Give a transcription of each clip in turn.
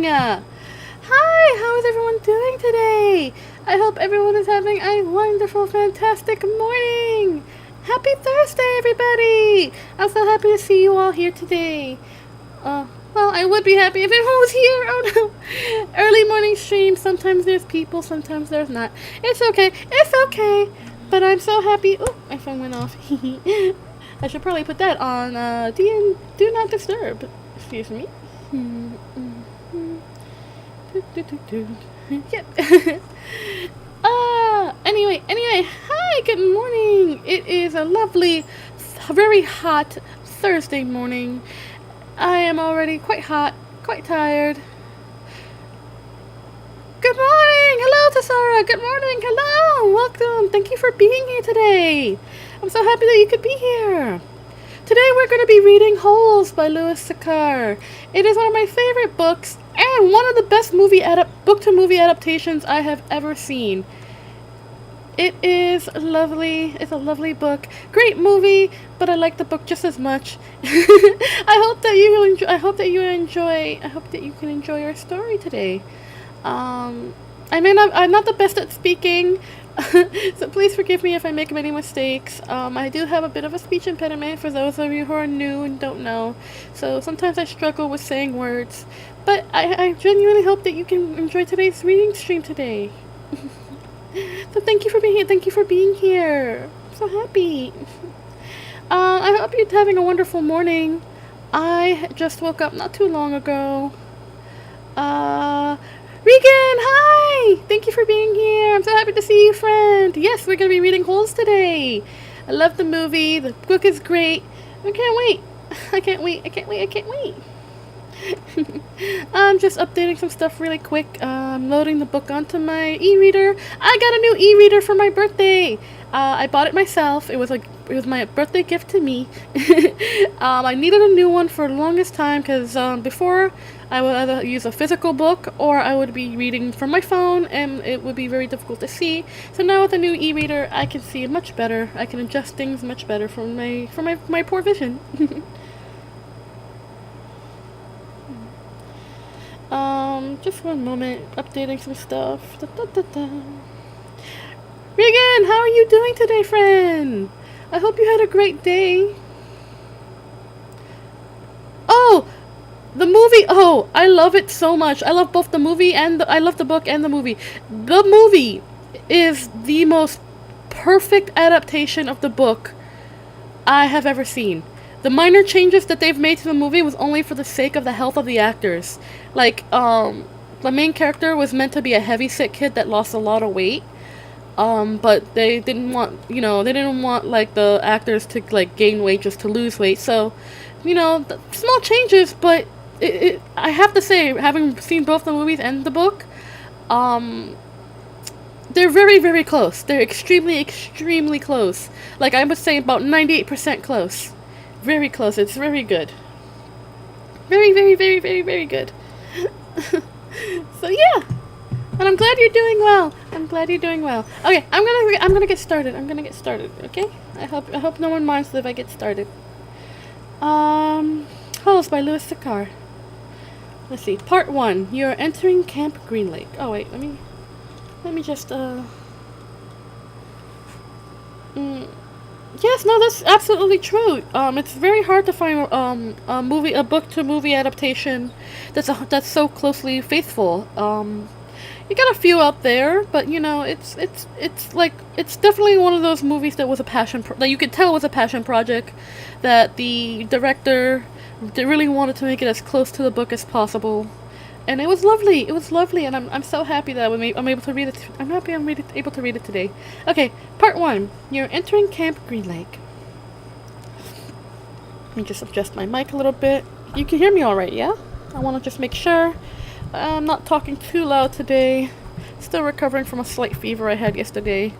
Hi, how is everyone doing today? I hope everyone is having a wonderful, fantastic morning. Happy Thursday, everybody! I'm so happy to see you all here today. Well, I would be happy if everyone was here. Oh no. Early morning stream. Sometimes there's people, sometimes there's not. It's okay. It's okay. But I'm so happy. Oh, my phone went off. I should probably put that on Do Not Disturb. Excuse me. Yep. Anyway, hi, good morning. It is a lovely, very hot Thursday morning. I am already quite hot, quite tired. Good morning! Hello, Tessara! Good morning! Hello! Welcome! Thank you for being here today! I'm so happy that you could be here! Today we're going to be reading Holes by Louis Sachar. It is one of my favorite books and one of the best book-to-movie adaptations I have ever seen. It is lovely. It's a lovely book. Great movie, but I like the book just as much. I hope that you can enjoy our story today. I'm not the best at speaking, so please forgive me if I make many mistakes. I do have a bit of a speech impediment for those of you who are new and don't know, so sometimes I struggle with saying words. But I genuinely hope that you can enjoy today's reading stream today. So thank you for being here. Thank you for being here. I'm so happy. I hope you're having a wonderful morning. I just woke up not too long ago. Regan, hi! Thank you for being here. I'm so happy to see you, friend. Yes, we're going to be reading Holes today. I love the movie. The book is great. I can't wait. I can't wait. I'm just updating some stuff really quick. I'm loading the book onto my e-reader. I got a new e-reader for my birthday. I bought it myself. It was my birthday gift to me. I needed a new one for the longest time because before I would either use a physical book or I would be reading from my phone and it would be very difficult to see. So now with a new e-reader, I can see much better. I can adjust things much better for my poor vision. Just one moment, updating some stuff. Regan, how are you doing today, friend? I hope you had a great day. Oh, the movie. Oh, I love it so much. I love both the movie and I love the book and the movie. The movie is the most perfect adaptation of the book I have ever seen. The minor changes that they've made to the movie was only for the sake of the health of the actors. Like, the main character was meant to be a heavy-set kid that lost a lot of weight. But they didn't want, like, the actors to, like, gain weight just to lose weight. So, small changes, but I have to say, having seen both the movies and the book, they're very, very close. They're extremely, extremely close. Like, I would say about 98% close. Very close. It's very good. Very, very, very, very, very good. So yeah. And I'm glad you're doing well. Okay, I'm gonna get started. Okay? I hope no one minds if I get started. Holes by Louis Sachar. Let's see. Part 1. You're entering Camp Green Lake. Oh wait, let me just Yes, no, that's absolutely true. It's very hard to find a book-to-movie adaptation that's so closely faithful. You got a few out there, but it's definitely one of those movies that was a that you could tell was a passion project, that the director really wanted to make it as close to the book as possible. And it was lovely. And I'm so happy that I'm able to read it. I'm happy I'm able to read it today. Okay, part 1. You're entering Camp Green Lake. Let me just adjust my mic a little bit. You can hear me all right, yeah? I want to just make sure I'm not talking too loud today. Still recovering from a slight fever I had yesterday.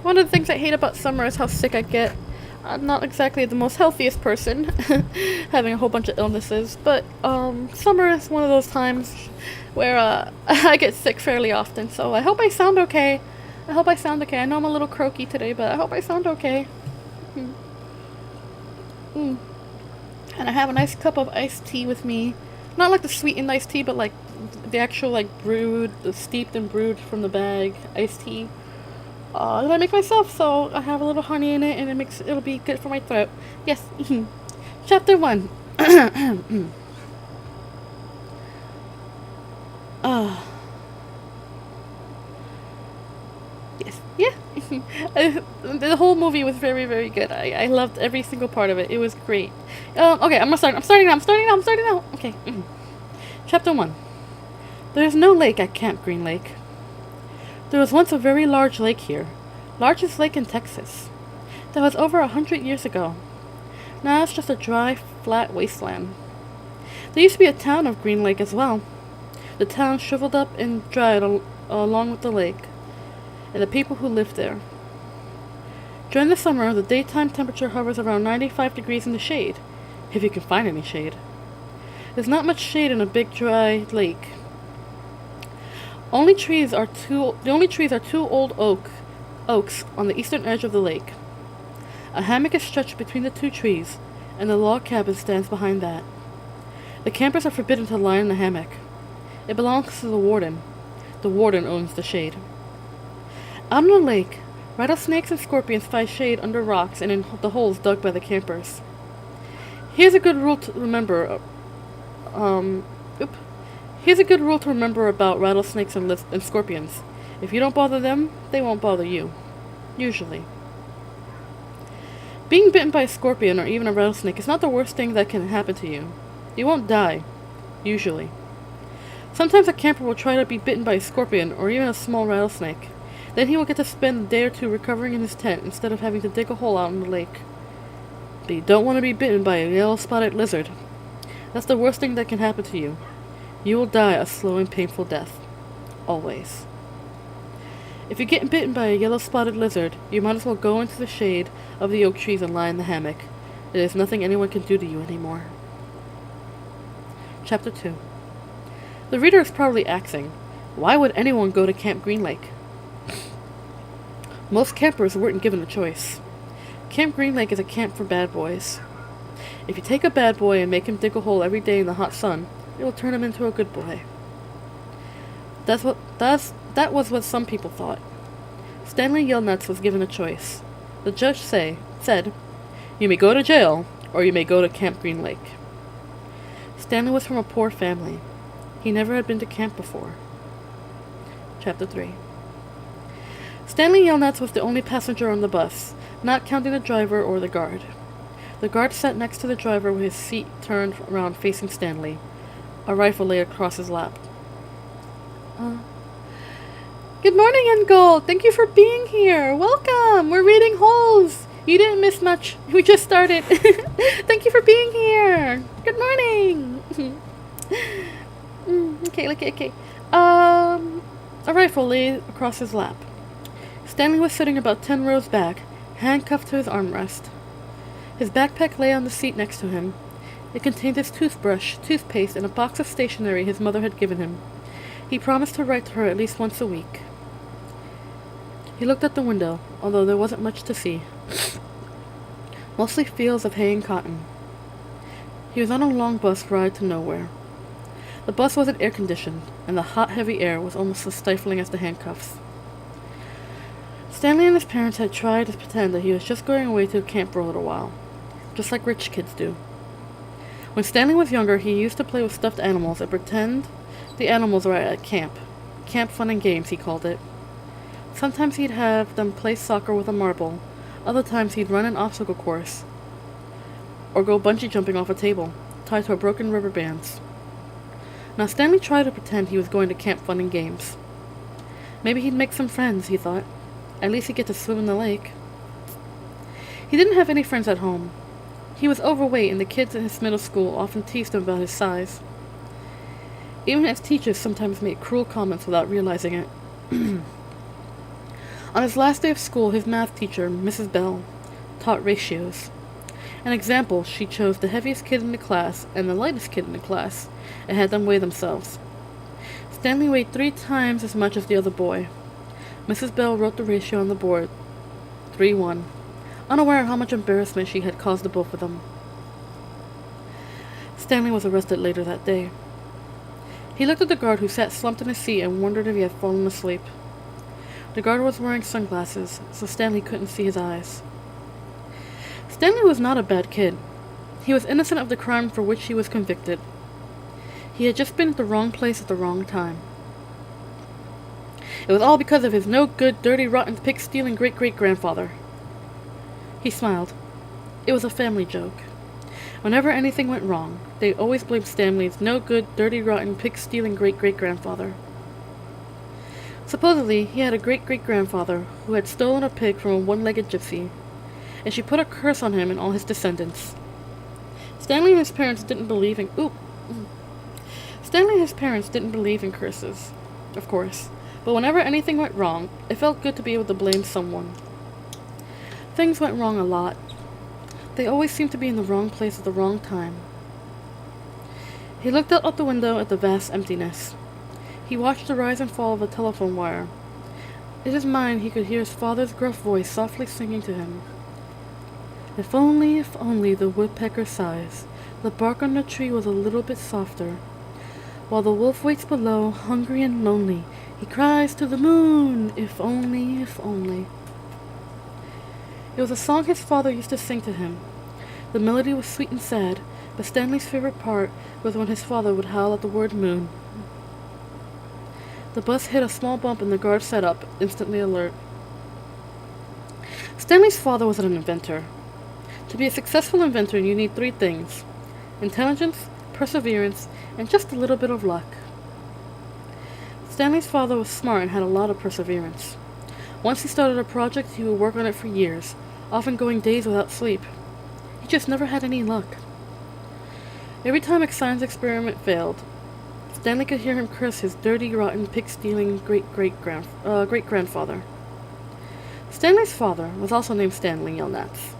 One of the things I hate about summer is how sick I get. I'm not exactly the most healthiest person, having a whole bunch of illnesses, but summer is one of those times where I get sick fairly often, so I hope I sound okay. I know I'm a little croaky today, but I hope I sound okay. And I have a nice cup of iced tea with me. Not like the sweetened iced tea, but like the actual like brewed, the steeped and brewed from the bag iced tea. That I make myself, so I have a little honey in it, and it'll be good for my throat. Yes. Chapter 1. uh, yes. Yeah. The whole movie was very, very good. I loved every single part of it. It was great. Okay, I'm starting now. Okay. Chapter 1. There is no lake at Camp Green Lake. There was once a very large lake here. Largest lake in Texas. That was over 100 years ago. Now it's just a dry, flat wasteland. There used to be a town of Green Lake as well. The town shriveled up and dried along with the lake, and the people who lived there. During the summer, the daytime temperature hovers around 95 degrees in the shade, if you can find any shade. There's not much shade in a big dry lake. The only trees are two old oaks on the eastern edge of the lake. A hammock is stretched between the two trees, and the log cabin stands behind that. The campers are forbidden to lie in the hammock. It belongs to the warden. The warden owns the shade. Out on the lake, rattlesnakes and scorpions find shade under rocks and in the holes dug by the campers. Here's a good rule to remember. Here's a good rule to remember about rattlesnakes and scorpions. If you don't bother them, they won't bother you. Usually. Being bitten by a scorpion or even a rattlesnake is not the worst thing that can happen to you. You won't die. Usually. Sometimes a camper will try to be bitten by a scorpion or even a small rattlesnake. Then he will get to spend a day or two recovering in his tent instead of having to dig a hole out in the lake. But you don't want to be bitten by a yellow-spotted lizard. That's the worst thing that can happen to you. You will die a slow and painful death. Always. If you get bitten by a yellow-spotted lizard, you might as well go into the shade of the oak trees and lie in the hammock. There's nothing anyone can do to you anymore. Chapter 2. The reader is probably asking, why would anyone go to Camp Green Lake? Most campers weren't given a choice. Camp Green Lake is a camp for bad boys. If you take a bad boy and make him dig a hole every day in the hot sun, it will turn him into a good boy. That was what some people thought. Stanley Yelnats was given a choice. The judge said, you may go to jail, or you may go to Camp Green Lake. Stanley was from a poor family. He never had been to camp before. Chapter 3. Stanley Yelnats was the only passenger on the bus, not counting the driver or the guard. The guard sat next to the driver with his seat turned around facing Stanley. A rifle lay across his lap. Good morning, Engold. Thank you for being here. Welcome. We're reading holes. You didn't miss much. We just started. Thank you for being here. Good morning. Okay. A rifle lay across his lap. Stanley was sitting about 10 rows back, handcuffed to his armrest. His backpack lay on the seat next to him. It contained his toothbrush, toothpaste, and a box of stationery his mother had given him. He promised to write to her at least once a week. He looked at the window, although there wasn't much to see. Mostly fields of hay and cotton. He was on a long bus ride to nowhere. The bus wasn't air-conditioned, and the hot, heavy air was almost as stifling as the handcuffs. Stanley and his parents had tried to pretend that he was just going away to camp for a little while, just like rich kids do. When Stanley was younger, he used to play with stuffed animals and pretend the animals were at camp. Camp fun and games, he called it. Sometimes he'd have them play soccer with a marble. Other times he'd run an obstacle course, or go bungee jumping off a table, tied to a broken rubber bands. Now Stanley tried to pretend he was going to camp fun and games. Maybe he'd make some friends, he thought. At least he'd get to swim in the lake. He didn't have any friends at home. He was overweight, and the kids in his middle school often teased him about his size. Even his teachers sometimes made cruel comments without realizing it. On his last day of school, his math teacher, Mrs. Bell, taught ratios. An example, she chose the heaviest kid in the class and the lightest kid in the class, and had them weigh themselves. Stanley weighed 3 times as much as the other boy. Mrs. Bell wrote the ratio on the board, 3-1, unaware of how much embarrassment she had caused the both of them. Stanley was arrested later that day. He looked at the guard who sat slumped in his seat and wondered if he had fallen asleep. The guard was wearing sunglasses, so Stanley couldn't see his eyes. Stanley was not a bad kid. He was innocent of the crime for which he was convicted. He had just been at the wrong place at the wrong time. It was all because of his no-good, dirty, rotten, pig-stealing great-great-grandfather. He smiled. It was a family joke. Whenever anything went wrong, they always blamed Stanley's no-good, dirty, rotten, pig-stealing great-great-grandfather. Supposedly, he had a great-great-grandfather who had stolen a pig from a one-legged gypsy, and she put a curse on him and all his descendants. Stanley and his parents didn't believe in curses, of course, but whenever anything went wrong, it felt good to be able to blame someone. Things went wrong a lot. They always seemed to be in the wrong place at the wrong time. He looked out the window at the vast emptiness. He watched the rise and fall of a telephone wire. In his mind, he could hear his father's gruff voice softly singing to him. If only the woodpecker sighs, the bark on the tree was a little bit softer. While the wolf waits below, hungry and lonely, he cries to the moon, if only, if only. It was a song his father used to sing to him. The melody was sweet and sad, but Stanley's favorite part was when his father would howl at the word moon. The bus hit a small bump and the guard sat up, instantly alert. Stanley's father was an inventor. To be a successful inventor, you need 3 things: intelligence, perseverance, and just a little bit of luck. Stanley's father was smart and had a lot of perseverance. Once he started a project, he would work on it for years, often going days without sleep. He just never had any luck. Every time a science experiment failed, Stanley could hear him curse his dirty, rotten, pig-stealing great-grandfather. Stanley's father was also named Stanley Yelnats.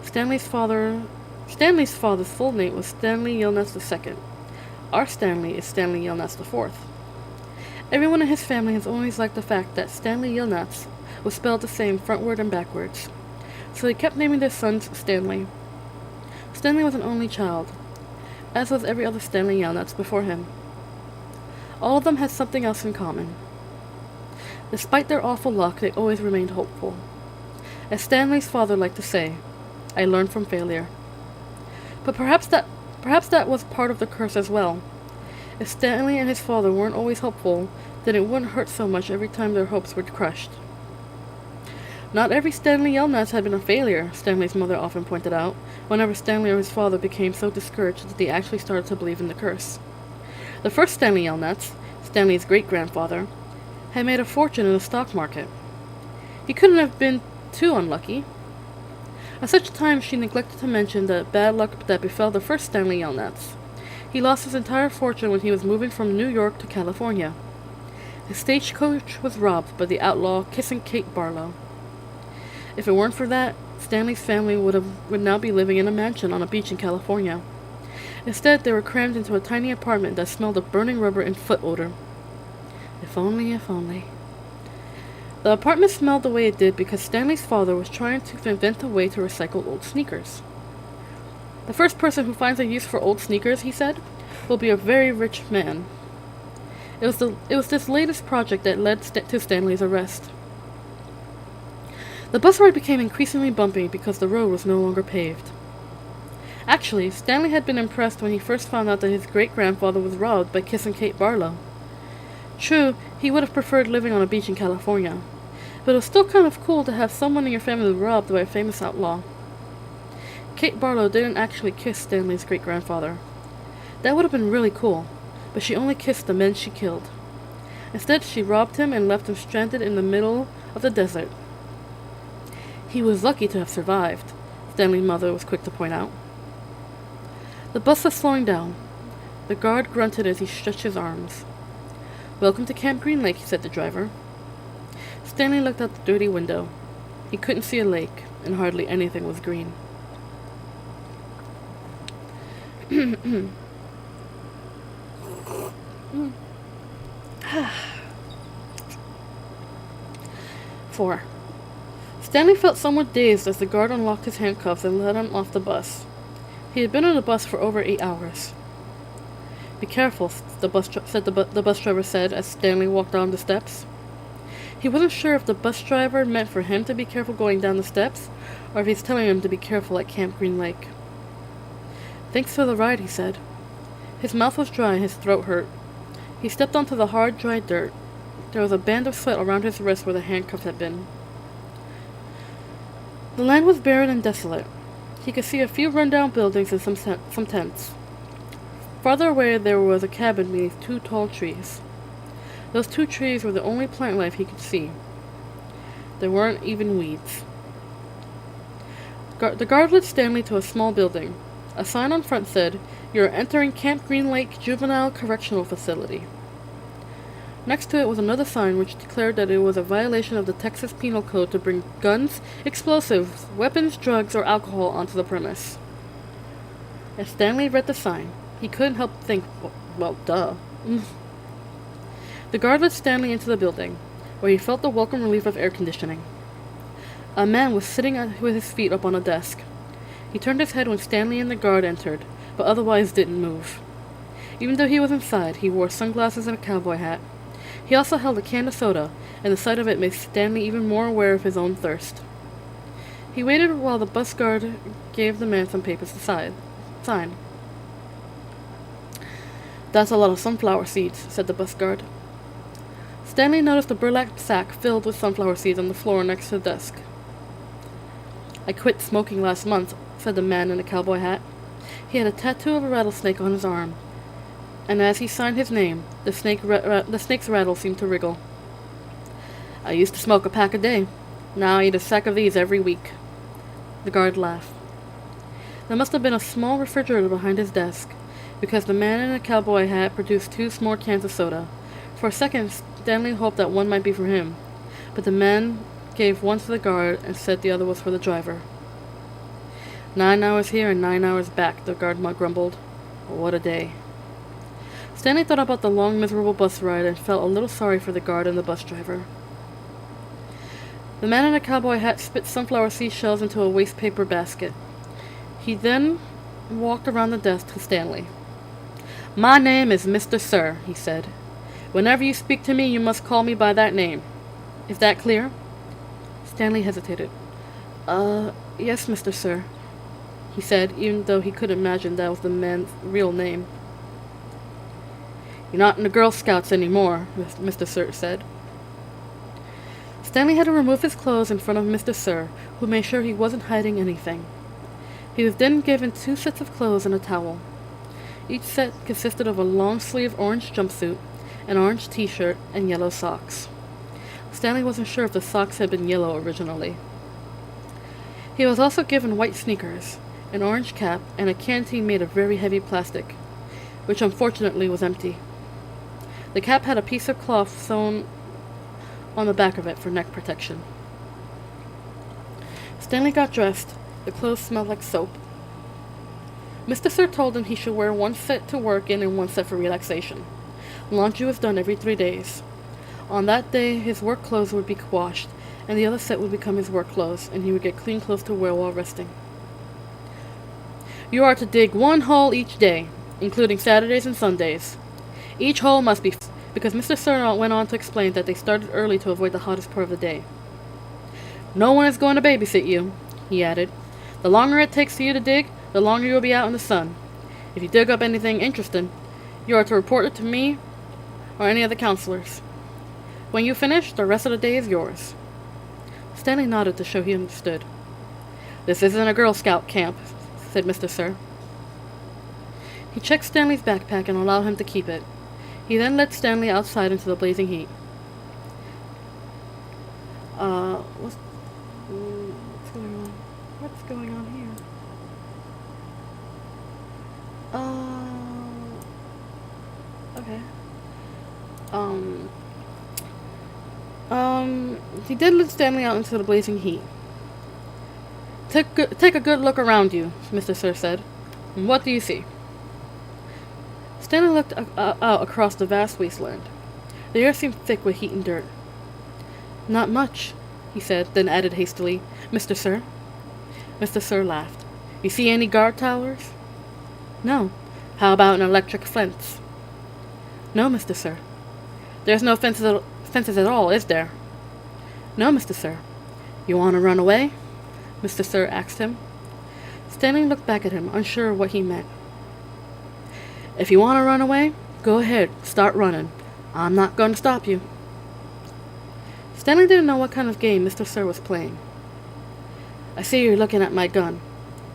Stanley's father's full name was Stanley Yelnats II. Our Stanley is Stanley Yelnats IV. Everyone in his family has always liked the fact that Stanley Yelnats was spelled the same frontward and backwards, so they kept naming their sons Stanley. Stanley was an only child, as was every other Stanley Yelnats before him. All of them had something else in common. Despite their awful luck, they always remained hopeful. As Stanley's father liked to say, I learned from failure. But perhaps that was part of the curse as well. If Stanley and his father weren't always hopeful, then it wouldn't hurt so much every time their hopes were crushed. Not every Stanley Yelnats had been a failure, Stanley's mother often pointed out, whenever Stanley or his father became so discouraged that they actually started to believe in the curse. The first Stanley Yelnats, Stanley's great-grandfather, had made a fortune in the stock market. He couldn't have been too unlucky. At such times, she neglected to mention the bad luck that befell the first Stanley Yelnats. He lost his entire fortune when he was moving from New York to California. His stagecoach was robbed by the outlaw Kissing Kate Barlow. If it weren't for that, Stanley's family would now be living in a mansion on a beach in California. Instead, they were crammed into a tiny apartment that smelled of burning rubber and foot odor. If only, if only. The apartment smelled the way it did because Stanley's father was trying to invent a way to recycle old sneakers. The first person who finds a use for old sneakers, he said, will be a very rich man. It was this latest project that led to Stanley's arrest. The bus ride became increasingly bumpy because the road was no longer paved. Actually, Stanley had been impressed when he first found out that his great-grandfather was robbed by Kissing Kate Barlow. True, he would have preferred living on a beach in California, but it was still kind of cool to have someone in your family robbed by a famous outlaw. Kate Barlow didn't actually kiss Stanley's great-grandfather. That would have been really cool, but she only kissed the men she killed. Instead, she robbed him and left him stranded in the middle of the desert. He was lucky to have survived, Stanley's mother was quick to point out. The bus was slowing down. The guard grunted as he stretched his arms. Welcome to Camp Green Lake, he said to the driver. Stanley looked out the dirty window. He couldn't see a lake, and hardly anything was green. 4. Stanley felt somewhat dazed as the guard unlocked his handcuffs and let him off the bus. He had been on the bus for over 8 hours. Be careful, the bus driver said as Stanley walked down the steps. He wasn't sure if the bus driver meant for him to be careful going down the steps, or if he's telling him to be careful at Camp Green Lake. Thanks for the ride, he said. His mouth was dry and his throat hurt. He stepped onto the hard, dry dirt. There was a band of sweat around his wrist where the handcuffs had been. The land was barren and desolate. He could see a few run-down buildings and some tents. Farther away there was a cabin beneath 2 tall trees. Those 2 trees were the only plant life he could see. There weren't even weeds. The guard led Stanley to a small building. A sign on front said, "You are entering Camp Green Lake Juvenile Correctional Facility." Next to it was another sign which declared that it was a violation of the Texas Penal Code to bring guns, explosives, weapons, drugs, or alcohol onto the premise. As Stanley read the sign, he couldn't help but think, well, duh. The guard led Stanley into the building, where he felt the welcome relief of air conditioning. A man was sitting with his feet up on a desk. He turned his head when Stanley and the guard entered, but otherwise didn't move. Even though he was inside, he wore sunglasses and a cowboy hat. He also held a can of soda, and the sight of it made Stanley even more aware of his own thirst. He waited while the bus guard gave the man some papers to sign. "That's a lot of sunflower seeds," said the bus guard. Stanley noticed a burlap sack filled with sunflower seeds on the floor next to the desk. "I quit smoking last month," said the man in the cowboy hat. He had a tattoo of a rattlesnake on his arm, and as he signed his name, the snake's rattle seemed to wriggle. "I used to smoke a pack a day. Now I eat a sack of these every week." The guard laughed. There must have been a small refrigerator behind his desk, because the man in the cowboy hat produced 2 small cans of soda. For a second, Stanley hoped that one might be for him, but the man gave one to the guard and said the other was for the driver. 9 hours here and 9 hours back, the guard grumbled. What a day. Stanley thought about the long, miserable bus ride and felt a little sorry for the guard and the bus driver. The man in the cowboy hat spit sunflower seed shells into a waste paper basket. He then walked around the desk to Stanley. "My name is Mr. Sir," he said. "Whenever you speak to me, you must call me by that name. Is that clear?" Stanley hesitated. Yes, Mr. Sir," he said, even though he couldn't imagine that was the man's real name. "You're not in the Girl Scouts anymore," Mr. Sir said. Stanley had to remove his clothes in front of Mr. Sir, who made sure he wasn't hiding anything. He was then given 2 sets of clothes and a towel. Each set consisted of a long-sleeved orange jumpsuit, an orange t-shirt, and yellow socks. Stanley wasn't sure if the socks had been yellow originally. He was also given white sneakers, an orange cap, and a canteen made of very heavy plastic, which unfortunately was empty. The cap had a piece of cloth sewn on the back of it for neck protection. Stanley got dressed. The clothes smelled like soap. Mr. Sir told him he should wear 1 set to work in and 1 set for relaxation. Laundry was done every 3 days. On that day, his work clothes would be washed, and the other set would become his work clothes, and he would get clean clothes to wear while resting. "You are to dig 1 hole each day, including Saturdays and Sundays. Each hole must be because Mr. Sir went on to explain that they started early to avoid the hottest part of the day. "No one is going to babysit you," he added. "The longer it takes for you to dig, the longer you will be out in the sun. If you dig up anything interesting, you are to report it to me or any of the counselors. When you finish, the rest of the day is yours." Stanley nodded to show he understood. "This isn't a Girl Scout camp," said Mr. Sir. He checked Stanley's backpack and allowed him to keep it. He then led Stanley outside into the blazing heat. What's going on? What's going on here? Okay. He did let Stanley out into the blazing heat. Take a good look around you," Mr. Sir said. "What do you see?" Stanley looked out across the vast wasteland. The air seemed thick with heat and dirt. "Not much," he said, then added hastily, "Mr. Sir." Mr. Sir laughed. "You see any guard towers?" "No." "How about an electric fence?" No, Mr. Sir. There's no fences at all, is there? No, Mr. Sir. You want to run away? Mr. Sir asked him. Stanley looked back at him, unsure what he meant. If you want to run away, go ahead, start running. I'm not going to stop you. Stanley didn't know what kind of game Mr. Sir was playing. I see you're looking at my gun.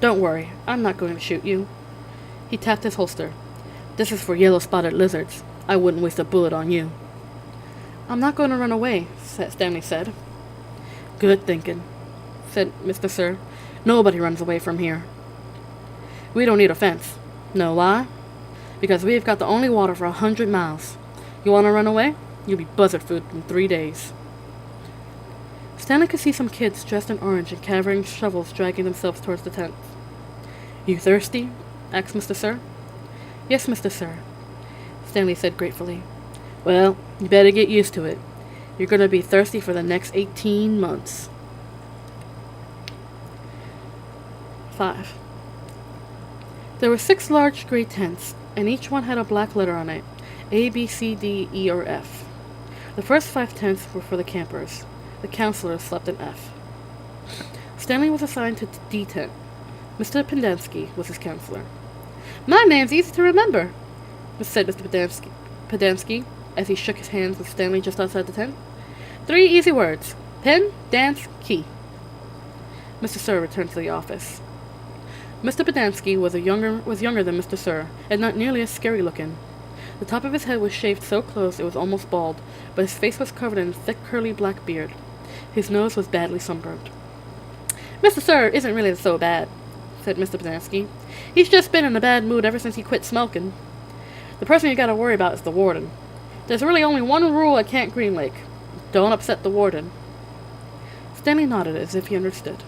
Don't worry, I'm not going to shoot you. He tapped his holster. This is for yellow-spotted lizards. I wouldn't waste a bullet on you. I'm not going to run away, Stanley said. Good thinking, said Mr. Sir. Nobody runs away from here. We don't need a fence. Know why? Because we've got the only water for 100 miles. You want to run away? You'll be buzzard food in 3 days. Stanley could see some kids dressed in orange and carrying shovels dragging themselves towards the tent. You thirsty? Asked Mr. Sir. Yes, Mr. Sir, Stanley said gratefully. Well, you better get used to it. You're going to be thirsty for the next 18 months. 5. There were 6 large gray tents, and each one had a black letter on it, A, B, C, D, E, or F. The first 5 tents were for the campers. The counselors slept in F. Stanley was assigned to D tent. Mr. Pendansky was his counselor. My name's easy to remember, said Mr. Pendansky, as he shook his hands with Stanley just outside the tent. 3 easy words. Pen, dance, key. Mr. Sir returned to the office. Mr. Pendansky was younger than Mr. Sir, and not nearly as scary looking. The top of his head was shaved so close it was almost bald, but his face was covered in a thick curly black beard. His nose was badly sunburned. Mr. Sir isn't really so bad, said Mr. Pendansky. He's just been in a bad mood ever since he quit smoking. The person you gotta worry about is the warden. There's really only one rule at Camp Green Lake. Don't upset the warden. Stanley nodded as if he understood.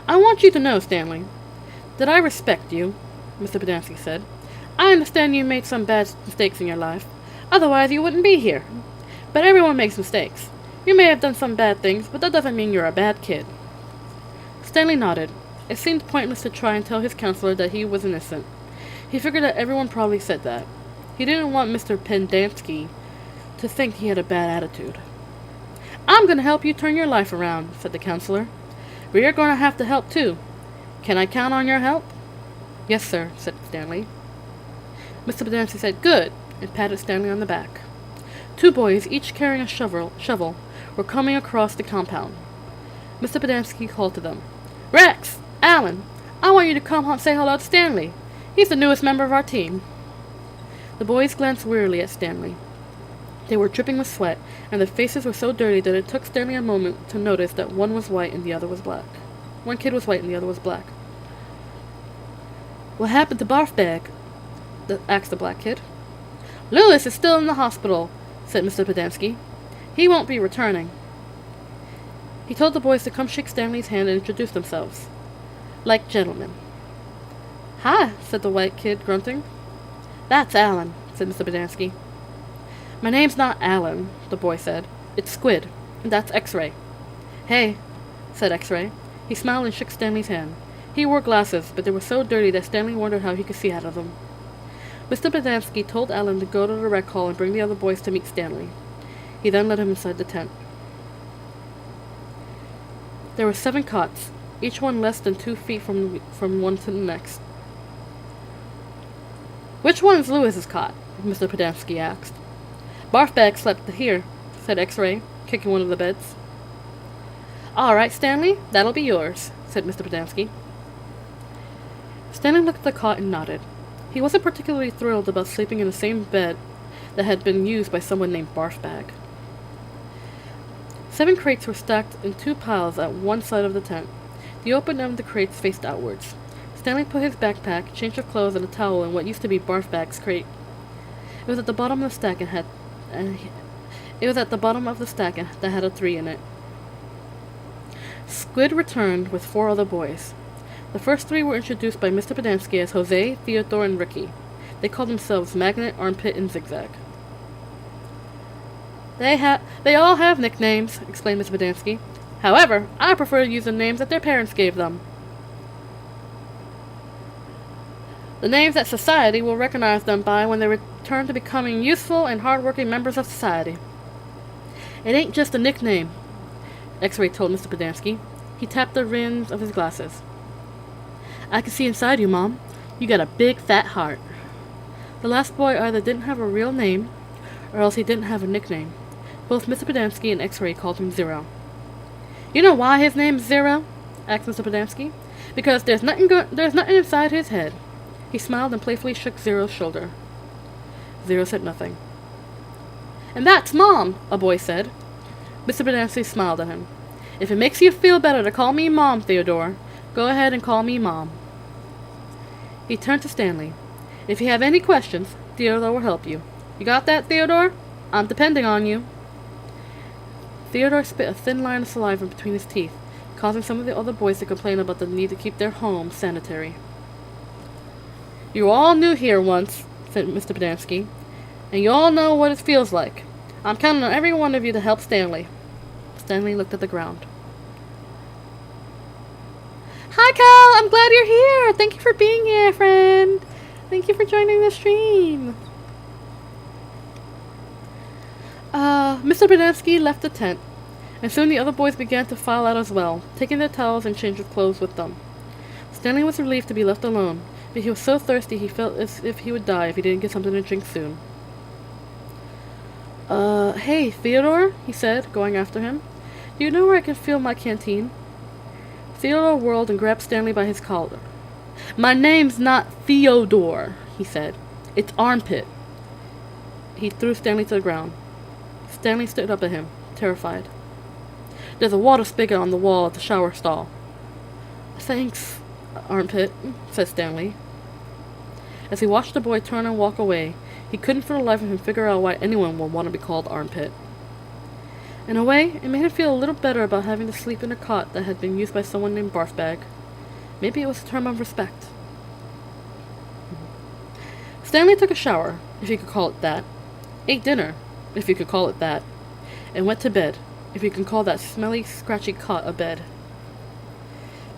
I want you to know, Stanley, that I respect you, Mr. Pendansky said. I understand you made some bad mistakes in your life. Otherwise you wouldn't be here. But everyone makes mistakes. You may have done some bad things, but that doesn't mean you're a bad kid. Stanley nodded. It seemed pointless to try and tell his counselor that he was innocent. He figured that everyone probably said that. He didn't want Mr. Pendansky to think he had a bad attitude. I'm going to help you turn your life around, said the counselor. But you're going to have to help, too. Can I count on your help? Yes, sir, said Stanley. Mr. Pendansky said, good, and patted Stanley on the back. 2 boys, each carrying a shovel, were coming across the compound. Mr. Pendansky called to them. Rex! Alan! I want you to come say hello to Stanley. He's the newest member of our team. The boys glanced wearily at Stanley. They were dripping with sweat, and their faces were so dirty that it took Stanley a moment to notice that one was white and the other was black. One kid was white and the other was black. What happened to Barf Bag? Asked the black kid. Louis is still in the hospital, said Mr. Pendansky. He won't be returning. He told the boys to come shake Stanley's hand and introduce themselves. Like gentlemen. Hi, said the white kid, grunting. That's Alan, said Mr. Pendansky. My name's not Alan, the boy said. It's Squid, and that's X-Ray. Hey, said X-Ray. He smiled and shook Stanley's hand. He wore glasses, but they were so dirty that Stanley wondered how he could see out of them. Mr. Pendansky told Alan to go to the rec hall and bring the other boys to meet Stanley. He then led him inside the tent. There were 7 cots, each one less than 2 feet from one to the next. Which one's Louis's cot? Mr. Pendansky asked. Barfbag slept here, said X-Ray, kicking one of the beds. All right, Stanley, that'll be yours, said Mr. Pendansky. Stanley looked at the cot and nodded. He wasn't particularly thrilled about sleeping in the same bed that had been used by someone named Barfbag. 7 crates were stacked in 2 piles at one side of the tent. The open end of the crates faced outwards. Stanley put his backpack, change of clothes, and a towel in what used to be Barfbag's crate. It was at the bottom of the stack that had a 3 in it. Squid returned with 4 other boys. The first 3 were introduced by Mr. Pendansky as Jose, Theodore, and Ricky. They called themselves Magnet, Armpit, and Zigzag. They all have nicknames, explained Mr. Pendansky. However, I prefer to use the names that their parents gave them. The names that society will recognize them by when they return to becoming useful and hard-working members of society. It ain't just a nickname, X-Ray told Mr. Podansky. He tapped the rims of his glasses. I can see inside you, Mom. You got a big, fat heart. The last boy either didn't have a real name, or else he didn't have a nickname. Both Mr. Podansky and X-Ray called him Zero. You know why his name's Zero? Asked Mr. Podansky. Because there's nothing inside his head. He smiled and playfully shook Zero's shoulder. Zero said nothing. And that's Mom, a boy said. Mr. Podansky smiled at him. If it makes you feel better to call me Mom, Theodore, go ahead and call me Mom. He turned to Stanley. If you have any questions, Theodore will help you. You got that, Theodore? I'm depending on you. Theodore spit a thin line of saliva between his teeth, causing some of the other boys to complain about the need to keep their home sanitary. You all new here once, said Mr. Podansky, and you all know what it feels like. I'm counting on every one of you to help Stanley. Stanley looked at the ground. Hi, Cal! I'm glad you're here! Thank you for being here, friend! Thank you for joining the stream! Mr. Podansky left the tent, and soon the other boys began to file out as well, taking their towels and change of clothes with them. Stanley was relieved to be left alone, but he was so thirsty he felt as if he would die if he didn't get something to drink soon. Hey, Theodore, he said, going after him. Do you know where I can fill my canteen? Theodore whirled and grabbed Stanley by his collar. My name's not Theodore, he said. It's Armpit. He threw Stanley to the ground. Stanley stood up at him, terrified. There's a water spigot on the wall of the shower stall. Thanks, Armpit, said Stanley. As he watched the boy turn and walk away, he couldn't for the life of him figure out why anyone would want to be called Armpit. In a way, it made him feel a little better about having to sleep in a cot that had been used by someone named Barfbag. Maybe it was a term of respect. Stanley took a shower, if you could call it that, ate dinner, if you could call it that, and went to bed, if you can call that smelly, scratchy cot a bed.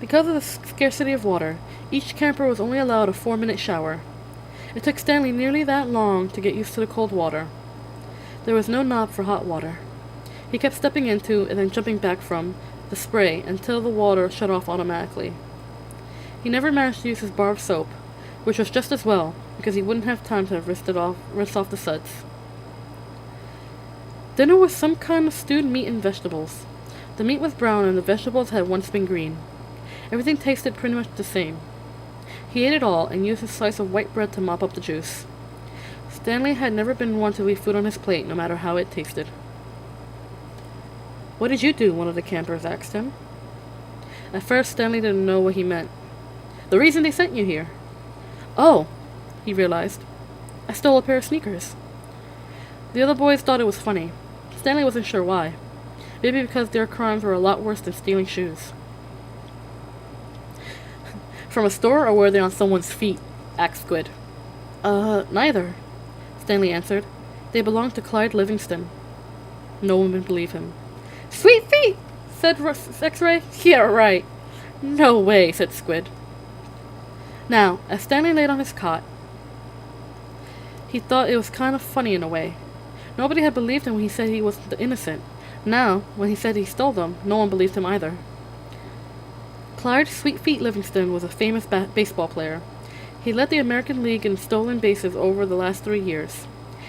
Because of the scarcity of water, each camper was only allowed a 4-minute shower. It took Stanley nearly that long to get used to the cold water. There was no knob for hot water. He kept stepping into and then jumping back from the spray until the water shut off automatically. He never managed to use his bar of soap, which was just as well, because he wouldn't have time to rinse off the suds. Dinner was some kind of stewed meat and vegetables. The meat was brown and the vegetables had once been green. Everything tasted pretty much the same. He ate it all and used his slice of white bread to mop up the juice. Stanley had never been one to leave food on his plate, no matter how it tasted. What did you do? One of the campers asked him. At first, Stanley didn't know what he meant. The reason they sent you here. Oh, he realized. I stole a pair of sneakers. The other boys thought it was funny. Stanley wasn't sure why. Maybe because their crimes were a lot worse than stealing shoes. From a store, or were they on someone's feet? Asked Squid. Neither, Stanley answered. They belonged to Clyde Livingston. No one would believe him. Sweet feet, said X-Ray. Yeah, right. No way, said Squid. Now, as Stanley laid on his cot, he thought it was kind of funny in a way. Nobody had believed him when he said he was the innocent. Now, when he said he stole them, no one believed him either. Clyde Sweet Feet Livingston was a famous baseball player. He led the American League in stolen bases over the last 3 years.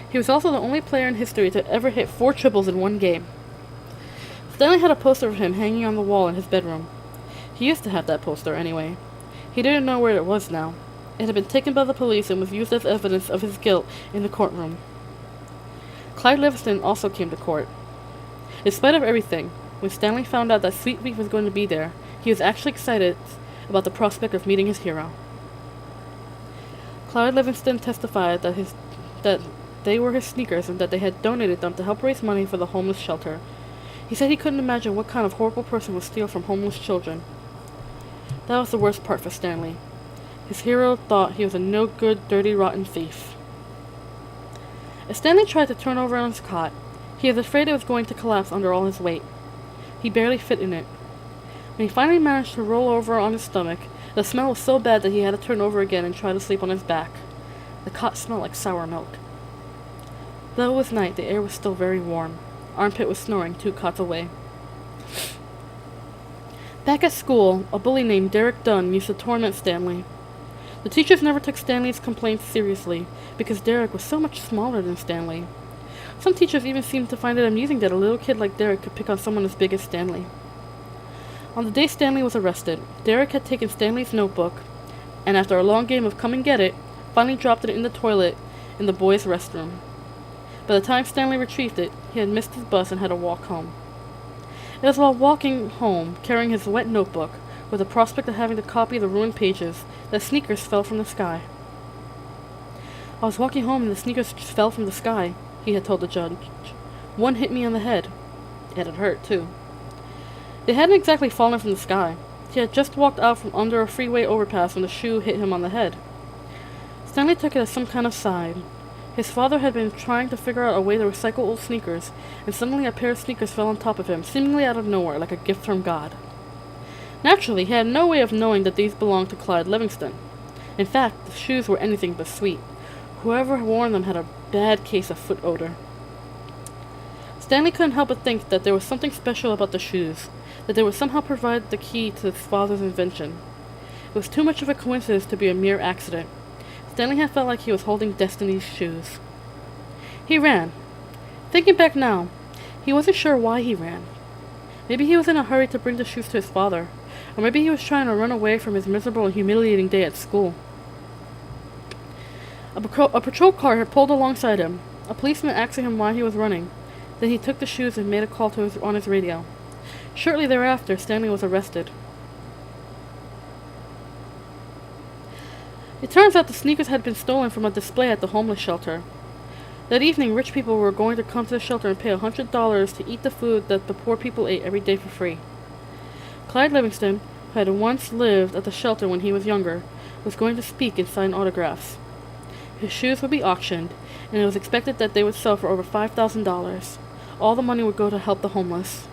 He was also the only player in history to ever hit 4 triples in one game. Stanley had a poster of him hanging on the wall in his bedroom. He used to have that poster anyway. He didn't know where it was now. It had been taken by the police and was used as evidence of his guilt in the courtroom. Clyde Livingston also came to court. In spite of everything, when Stanley found out that Sweet Feet was going to be there, he was actually excited about the prospect of meeting his hero. Clyde Livingston testified that they were his sneakers and that they had donated them to help raise money for the homeless shelter. He said he couldn't imagine what kind of horrible person would steal from homeless children. That was the worst part for Stanley. His hero thought he was a no-good, dirty, rotten thief. As Stanley tried to turn over on his cot, he was afraid it was going to collapse under all his weight. He barely fit in it. When he finally managed to roll over on his stomach, The smell was so bad that he had to turn over again and try to sleep on his back. The cot smelled like sour milk. Though it was night, the air was still very warm. Armpit was snoring 2 cots away. Back at school, a bully named Derek Dunn used to torment Stanley. The teachers never took Stanley's complaints seriously, because Derek was so much smaller than Stanley. Some teachers even seemed to find it amusing that a little kid like Derek could pick on someone as big as Stanley. On the day Stanley was arrested, Derek had taken Stanley's notebook, and after a long game of come and get it, finally dropped it in the toilet in the boys' restroom. By the time Stanley retrieved it, he had missed his bus and had to walk home. It was while walking home, carrying his wet notebook, with the prospect of having to copy the ruined pages, that sneakers fell from the sky. I was walking home and the sneakers just fell from the sky, he had told the judge. One hit me on the head. It had hurt, too. They hadn't exactly fallen from the sky. He had just walked out from under a freeway overpass when the shoe hit him on the head. Stanley took it as some kind of sign. His father had been trying to figure out a way to recycle old sneakers, and suddenly a pair of sneakers fell on top of him, seemingly out of nowhere, like a gift from God. Naturally, he had no way of knowing that these belonged to Clyde Livingston. In fact, the shoes were anything but sweet. Whoever had worn them had a bad case of foot odor. Stanley couldn't help but think that there was something special about the shoes, that they would somehow provide the key to his father's invention. It was too much of a coincidence to be a mere accident. Stanley had felt like he was holding Destiny's shoes. He ran. Thinking back now, he wasn't sure why he ran. Maybe he was in a hurry to bring the shoes to his father, or maybe he was trying to run away from his miserable and humiliating day at school. A patrol car had pulled alongside him, a policeman asking him why he was running. Then he took the shoes and made a call on his radio. Shortly thereafter, Stanley was arrested. It turns out the sneakers had been stolen from a display at the homeless shelter. That evening, rich people were going to come to the shelter and pay $100 to eat the food that the poor people ate every day for free. Clyde Livingston, who had once lived at the shelter when he was younger, was going to speak and sign autographs. His shoes would be auctioned, and it was expected that they would sell for over $5,000. All the money would go to help the homeless.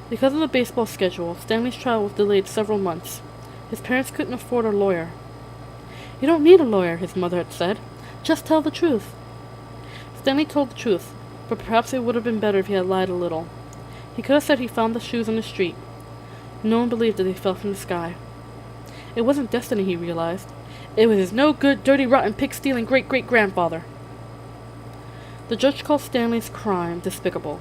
Because of the baseball schedule, Stanley's trial was delayed several months. His parents couldn't afford a lawyer. "You don't need a lawyer," his mother had said. "Just tell the truth." Stanley told the truth, but perhaps it would have been better if he had lied a little. He could have said he found the shoes on the street. No one believed that they fell from the sky. It wasn't destiny, he realized. It was his no-good, dirty, rotten, pig-stealing great-great-grandfather. The judge called Stanley's crime despicable.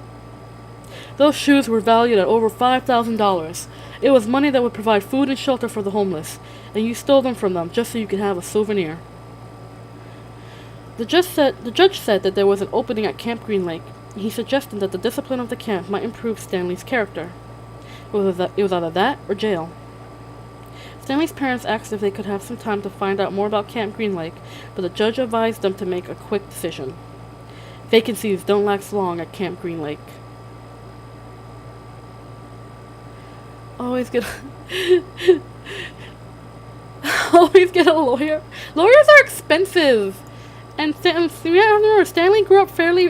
Those shoes were valued at over $5,000. It was money that would provide food and shelter for the homeless, and you stole them from them just so you could have a souvenir. The judge said that there was an opening at Camp Green Lake, and he suggested that the discipline of the camp might improve Stanley's character. It was either that or jail. Stanley's parents asked if they could have some time to find out more about Camp Green Lake, but the judge advised them to make a quick decision. Vacancies don't last long at Camp Green Lake. Always get a lawyer. Lawyers are expensive. And Stanley grew up fairly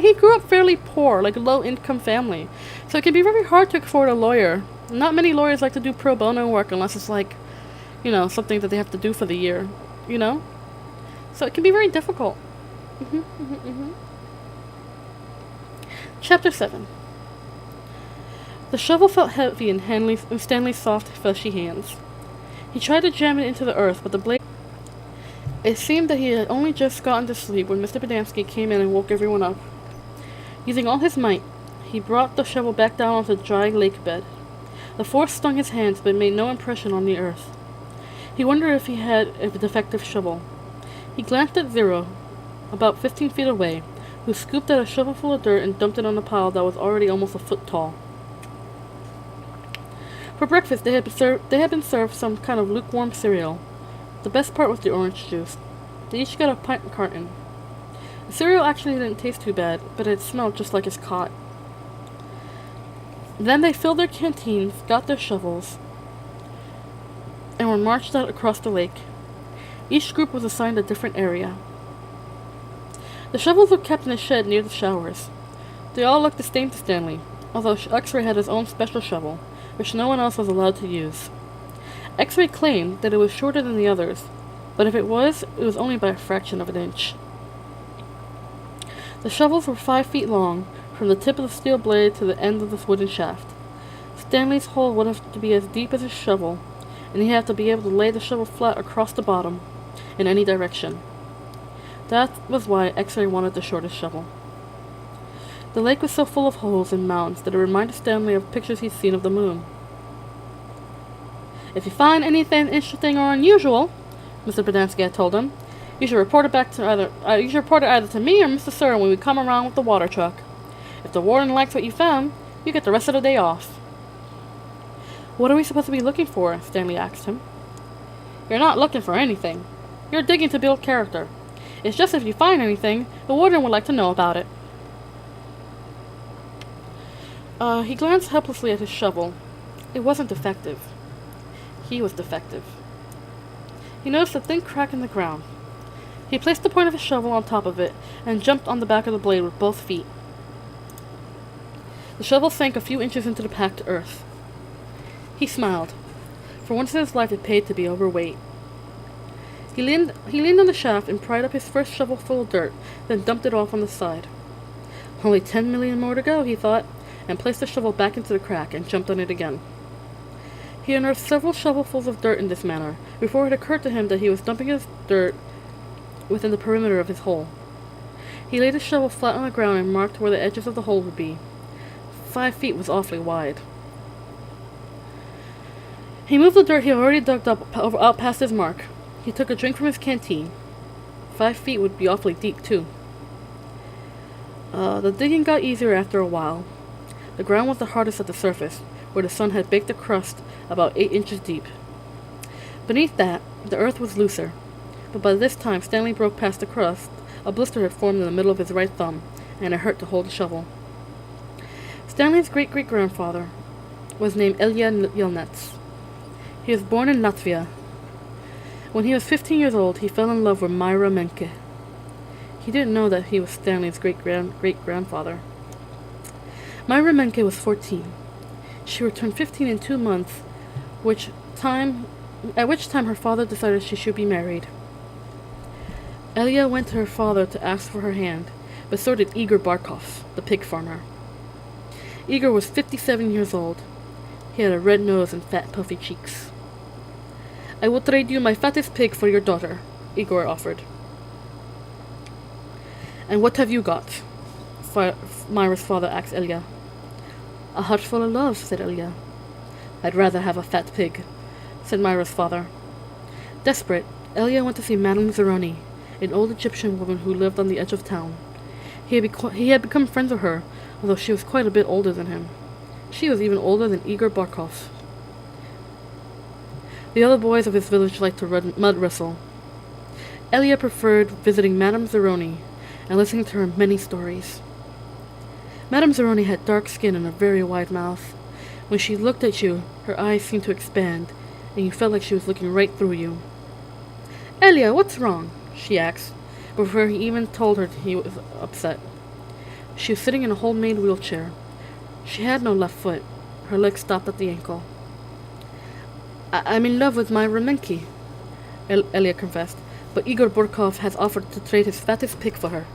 he grew up fairly poor, like a low-income family. So it can be very hard to afford a lawyer. Not many lawyers like to do pro bono work unless it's like, something that they have to do for the year, So it can be very difficult. Chapter 7. The shovel felt heavy in Stanley's soft, fleshy hands. He tried to jam it into the earth, but the blade... It seemed that he had only just gotten to sleep when Mr. Pedamsky came in and woke everyone up. Using all his might, he brought the shovel back down onto the dry lake bed. The force stung his hands, but made no impression on the earth. He wondered if he had a defective shovel. He glanced at Zero, about 15 feet away, who scooped out a shovelful of dirt and dumped it on a pile that was already almost a foot tall. For breakfast, they had been served some kind of lukewarm cereal. The best part was the orange juice. They each got a pint carton. The cereal actually didn't taste too bad, but it smelled just like his cot. Then they filled their canteens, got their shovels, and were marched out across the lake. Each group was assigned a different area. The shovels were kept in a shed near the showers. They all looked the same to Stanley, although X-Ray had his own special shovel, which no one else was allowed to use. X-Ray claimed that it was shorter than the others, but if it was only by a fraction of an inch. The shovels were 5 feet long, from the tip of the steel blade to the end of the wooden shaft. Stanley's hole would have to be as deep as his shovel, and he had to be able to lay the shovel flat across the bottom, in any direction. That was why X-Ray wanted the shortest shovel. The lake was so full of holes and mounds that it reminded Stanley of pictures he'd seen of the moon. "If you find anything interesting or unusual," Mr. Bodansky had told him, you should report it either to me or Mr. Sir when we come around with the water truck. If the warden likes what you found, you get the rest of the day off." "What are we supposed to be looking for?" Stanley asked him. "You're not looking for anything. You're digging to build character. It's just if you find anything, the warden would like to know about it." He glanced helplessly at his shovel. It wasn't defective. He was defective. He noticed a thin crack in the ground. He placed the point of his shovel on top of it and jumped on the back of the blade with both feet. The shovel sank a few inches into the packed earth. He smiled. For once in his life it paid to be overweight. He leaned on the shaft and pried up his first shovel full of dirt, then dumped it off on the side. Only 10 million more to go, he thought, and placed the shovel back into the crack and jumped on it again. He unearthed several shovelfuls of dirt in this manner before it occurred to him that he was dumping his dirt within the perimeter of his hole. He laid his shovel flat on the ground and marked where the edges of the hole would be. 5 feet was awfully wide. He moved the dirt he had already dug up out past his mark. He took a drink from his canteen. 5 feet would be awfully deep, too. The digging got easier after a while. The ground was the hardest at the surface, where the sun had baked the crust about 8 inches deep. Beneath that, the earth was looser, but by this time Stanley broke past the crust. A blister had formed in the middle of his right thumb, and it hurt to hold the shovel. Stanley's great-great-grandfather was named Louis Yelnats. He was born in Latvia. When he was 15 years old, he fell in love with Myra Menke. He didn't know that he was Stanley's great-grandfather. Myra Menke was 14. She would turn 15 in 2 months, at which time her father decided she should be married. Elia went to her father to ask for her hand, but so did Igor Barkov, the pig farmer. Igor was 57 years old. He had a red nose and fat, puffy cheeks. "I will trade you my fattest pig for your daughter," Igor offered. "And what have you got?" Myra's father asked Elia. "A heart full of love," said Elia. "I'd rather have a fat pig," said Myra's father. Desperate, Elia went to see Madame Zeroni, an old Egyptian woman who lived on the edge of town. He had become friends with her, although she was quite a bit older than him. She was even older than Igor Barkov. The other boys of his village liked to mud wrestle. Elia preferred visiting Madame Zeroni and listening to her many stories. Madame Zeroni had dark skin and a very wide mouth. When she looked at you, her eyes seemed to expand, and you felt like she was looking right through you. "Elia, what's wrong?" she asked, before he even told her he was upset. She was sitting in a homemade wheelchair. She had no left foot. Her leg stopped at the ankle. I'm in love with Myra Menke," Elia confessed, "but Igor Barkov has offered to trade his fattest pig for her.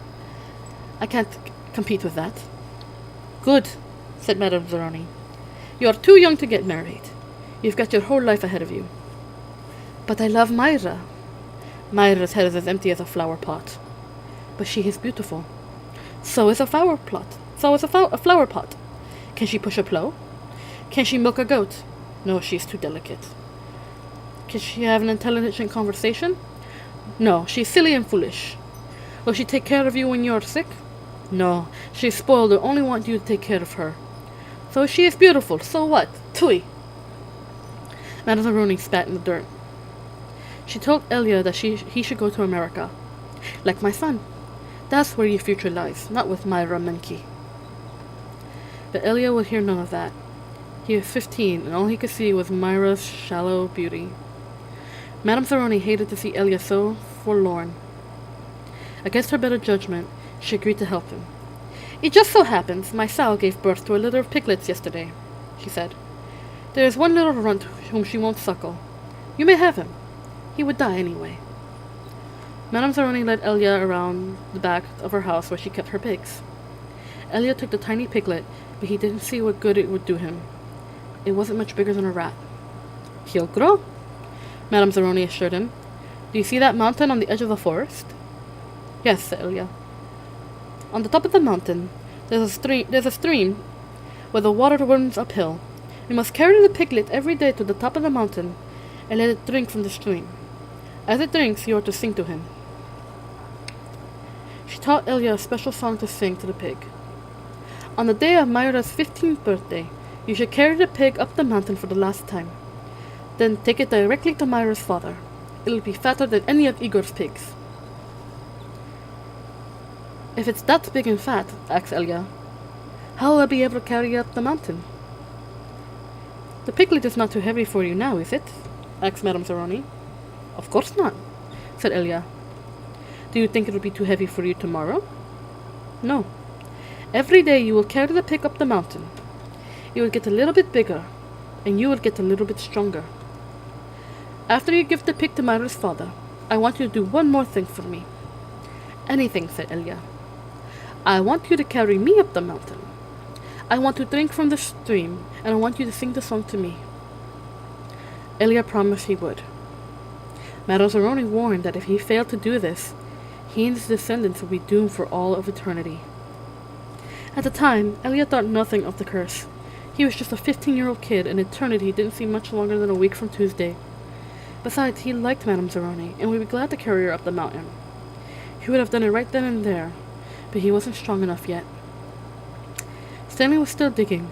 I can't compete with that." "Good," said Madame Zeroni. "You're too young to get married. You've got your whole life ahead of you." "But I love Myra." "Myra's head is as empty as a flower pot." "But she is beautiful." "So is a flower pot. A flower pot. Can she push a plow? Can she milk a goat? No, she's too delicate. Can she have an intelligent conversation? No, she's silly and foolish. Will she take care of you when you're sick? No, she's spoiled and only wants you to take care of her. So she is beautiful, so what? Tui." Madame Zeroni spat in the dirt. She told Elia that he should go to America. "Like my son. That's where your future lies, not with Myra Menke." But Elia would hear none of that. He was 15, and all he could see was Myra's shallow beauty. Madame Zeroni hated to see Elia so forlorn. Against her better judgment, she agreed to help him. "It just so happens my sow gave birth to a litter of piglets yesterday," she said. "There is one little runt whom she won't suckle. You may have him. He would die anyway. Madame Zeroni led Elia around the back of her house where she kept her pigs. Elia took the tiny piglet, but he didn't see what good it would do him. It wasn't much bigger than a rat. He'll grow, Madame Zeroni assured him. Do you see that mountain on the edge of the forest? Yes, said Elia. On the top of the mountain, there's a stream where the water runs uphill. You must carry the piglet every day to the top of the mountain and let it drink from the stream. As it drinks, you are to sing to him. She taught Elia a special song to sing to the pig. On the day of Myra's 15th birthday, you should carry the pig up the mountain for the last time. Then take it directly to Myra's father. It'll be fatter than any of Igor's pigs. If it's that big and fat, asked Elia, how will I be able to carry it up the mountain? The piglet is not too heavy for you now, is it? Asked Madame Zeroni. Of course not, said Elia. Do you think it will be too heavy for you tomorrow? No. Every day you will carry the pig up the mountain. It will get a little bit bigger, and you will get a little bit stronger. After you give the pig to Myra's father, I want you to do one more thing for me. Anything, said Elia. I want you to carry me up the mountain. I want to drink from the stream, and I want you to sing the song to me. Elia promised he would. Madame Zeroni warned that if he failed to do this, he and his descendants would be doomed for all of eternity. At the time, Elia thought nothing of the curse. He was just a 15-year-old kid, and eternity didn't seem much longer than a week from Tuesday. Besides, he liked Madame Zeroni, and would be glad to carry her up the mountain. He would have done it right then and there, but he wasn't strong enough yet. Stanley was still digging.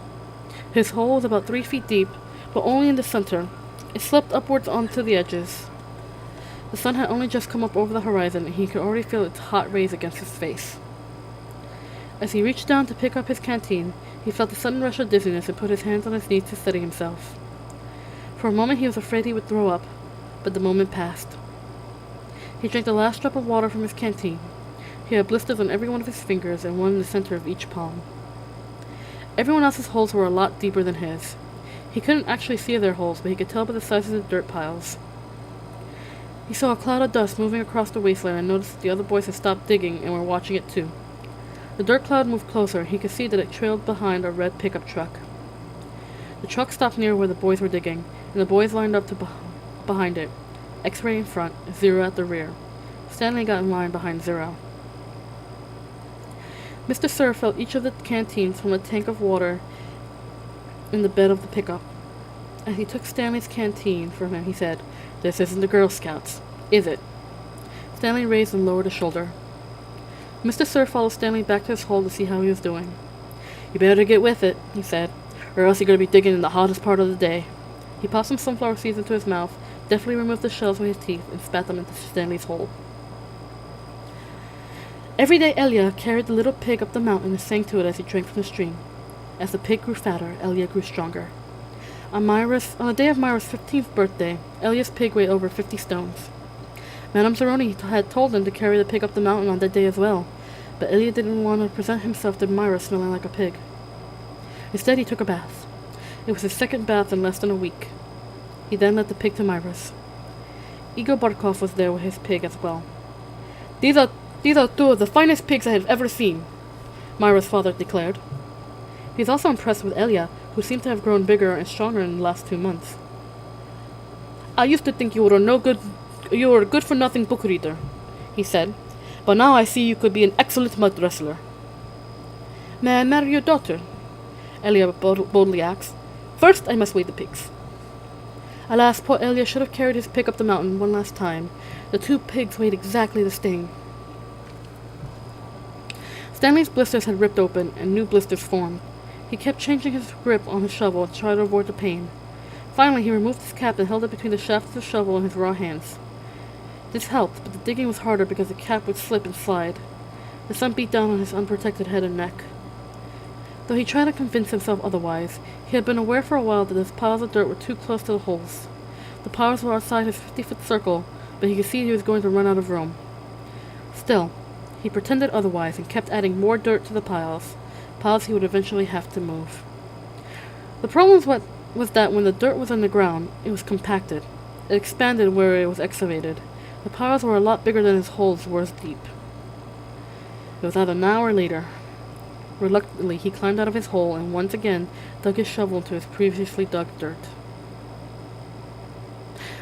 His hole was about 3 feet deep, but only in the center. It sloped upwards onto the edges. The sun had only just come up over the horizon, and he could already feel its hot rays against his face. As he reached down to pick up his canteen, he felt a sudden rush of dizziness and put his hands on his knees to steady himself. For a moment he was afraid he would throw up, but the moment passed. He drank the last drop of water from his canteen. He had blisters on every one of his fingers and one in the center of each palm. Everyone else's holes were a lot deeper than his. He couldn't actually see their holes, but he could tell by the size of the dirt piles. He saw a cloud of dust moving across the wasteland and noticed that the other boys had stopped digging and were watching it too. The dirt cloud moved closer, and he could see that it trailed behind a red pickup truck. The truck stopped near where the boys were digging, and the boys lined up behind it. X-ray in front, Zero at the rear. Stanley got in line behind Zero. Mr. Sir filled each of the canteens from a tank of water in the bed of the pickup. As he took Stanley's canteen from him, he said, "This isn't the Girl Scouts, is it?" Stanley raised and lowered a shoulder. Mr. Sir followed Stanley back to his hole to see how he was doing. "You better get with it," he said, "or else you're going to be digging in the hottest part of the day." He popped some sunflower seeds into his mouth, deftly removed the shells with his teeth, and spat them into Stanley's hole. Every day Elia carried the little pig up the mountain and sang to it as he drank from the stream. As the pig grew fatter, Elia grew stronger. On the day of Myra's 15th birthday, Elia's pig weighed over 50 stones. Madame Zeroni had told him to carry the pig up the mountain on that day as well, but Elia didn't want to present himself to Myra smelling like a pig. Instead, he took a bath. It was his second bath in less than a week. He then led the pig to Myra's. Igor Barkov was there with his pig as well. These are 2 of the finest pigs I have ever seen," Myra's father declared. He was also impressed with Elia, who seemed to have grown bigger and stronger in the last 2 months. "I used to think you were a good-for-nothing book reader," he said, "but now I see you could be an excellent mud wrestler." "May I marry your daughter?" Elia boldly asked. "First, I must weigh the pigs." Alas, poor Elia should have carried his pig up the mountain one last time. The 2 pigs weighed exactly the same. Stanley's blisters had ripped open, and new blisters formed. He kept changing his grip on his shovel to try to avoid the pain. Finally, he removed his cap and held it between the shaft of the shovel and his raw hands. This helped, but the digging was harder because the cap would slip and slide. The sun beat down on his unprotected head and neck. Though he tried to convince himself otherwise, he had been aware for a while that his piles of dirt were too close to the holes. The piles were outside his 50-foot circle, but he could see he was going to run out of room. Still, he pretended otherwise and kept adding more dirt to the piles he would eventually have to move. The problem was that when the dirt was on the ground, it was compacted. It expanded where it was excavated. The piles were a lot bigger than his holes were deep. It was either now or later. Reluctantly, he climbed out of his hole and once again dug his shovel into his previously dug dirt.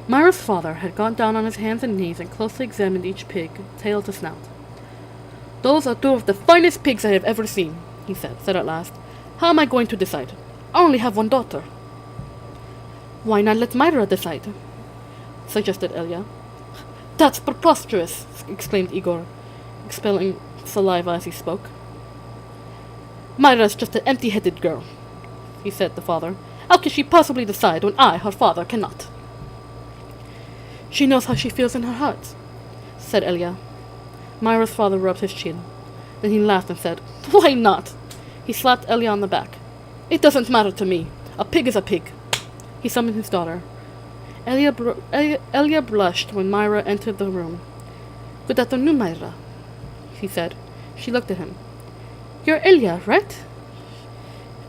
Myra's father had gone down on his hands and knees and closely examined each pig, tail to snout. "Those are two of the finest pigs I have ever seen," he said at last. "How am I going to decide? I only have one daughter." "Why not let Myra decide?" suggested Elia. "That's preposterous!" exclaimed Igor, expelling saliva as he spoke. "Myra's just an empty-headed girl," he said, the father. "How can she possibly decide when I, her father, cannot?" "She knows how she feels in her heart," said Elia. Myra's father rubbed his chin. Then he laughed and said, "Why not?" He slapped Elia on the back. "It doesn't matter to me. A pig is a pig." He summoned his daughter. Elia blushed when Myra entered the room. "Good afternoon, Myra," he said. She looked at him. "You're Elia, right?"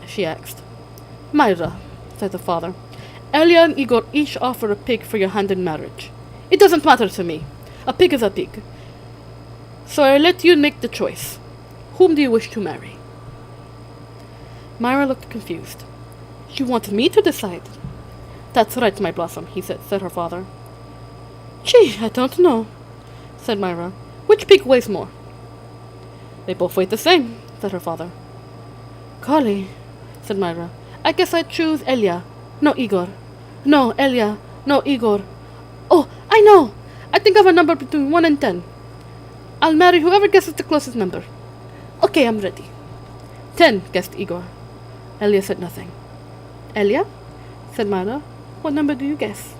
she asked. "Myra," said the father. "Elia and Igor each offer a pig for your hand in marriage. It doesn't matter to me. A pig is a pig. So I let you make the choice. Whom do you wish to marry?" Myra looked confused. "You want me to decide?" "That's right, my blossom," said her father. "Gee, I don't know," said Myra. "Which pig weighs more?" "They both weigh the same," said her father. "Golly," said Myra. "I guess I'd choose Elia. No, Igor. No, Elia. No, Igor. Oh, I know! I think of a number between 1 and 10. I'll marry whoever guesses the closest number. Okay, I'm ready." 10, guessed Igor. Elia said nothing. "Elia?" said Myra. "What number do you guess?"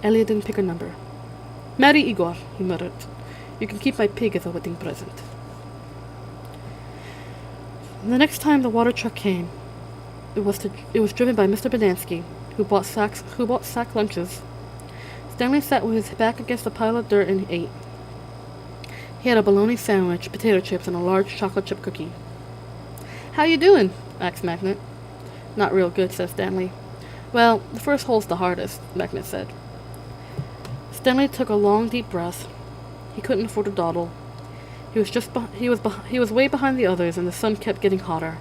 Elia didn't pick a number. "Marry Igor," he muttered. "You can keep my pig as a wedding present." The next time the water truck came, it was driven by Mr. Banansky, who bought sack lunches. Stanley sat with his back against a pile of dirt and ate. He had a bologna sandwich, potato chips, and a large chocolate chip cookie. "How you doing?" asked Magnet. "Not real good," said Stanley. "Well, the first hole's the hardest," Magnet said. Stanley took a long, deep breath. He couldn't afford to dawdle. He was way behind the others, and the sun kept getting hotter.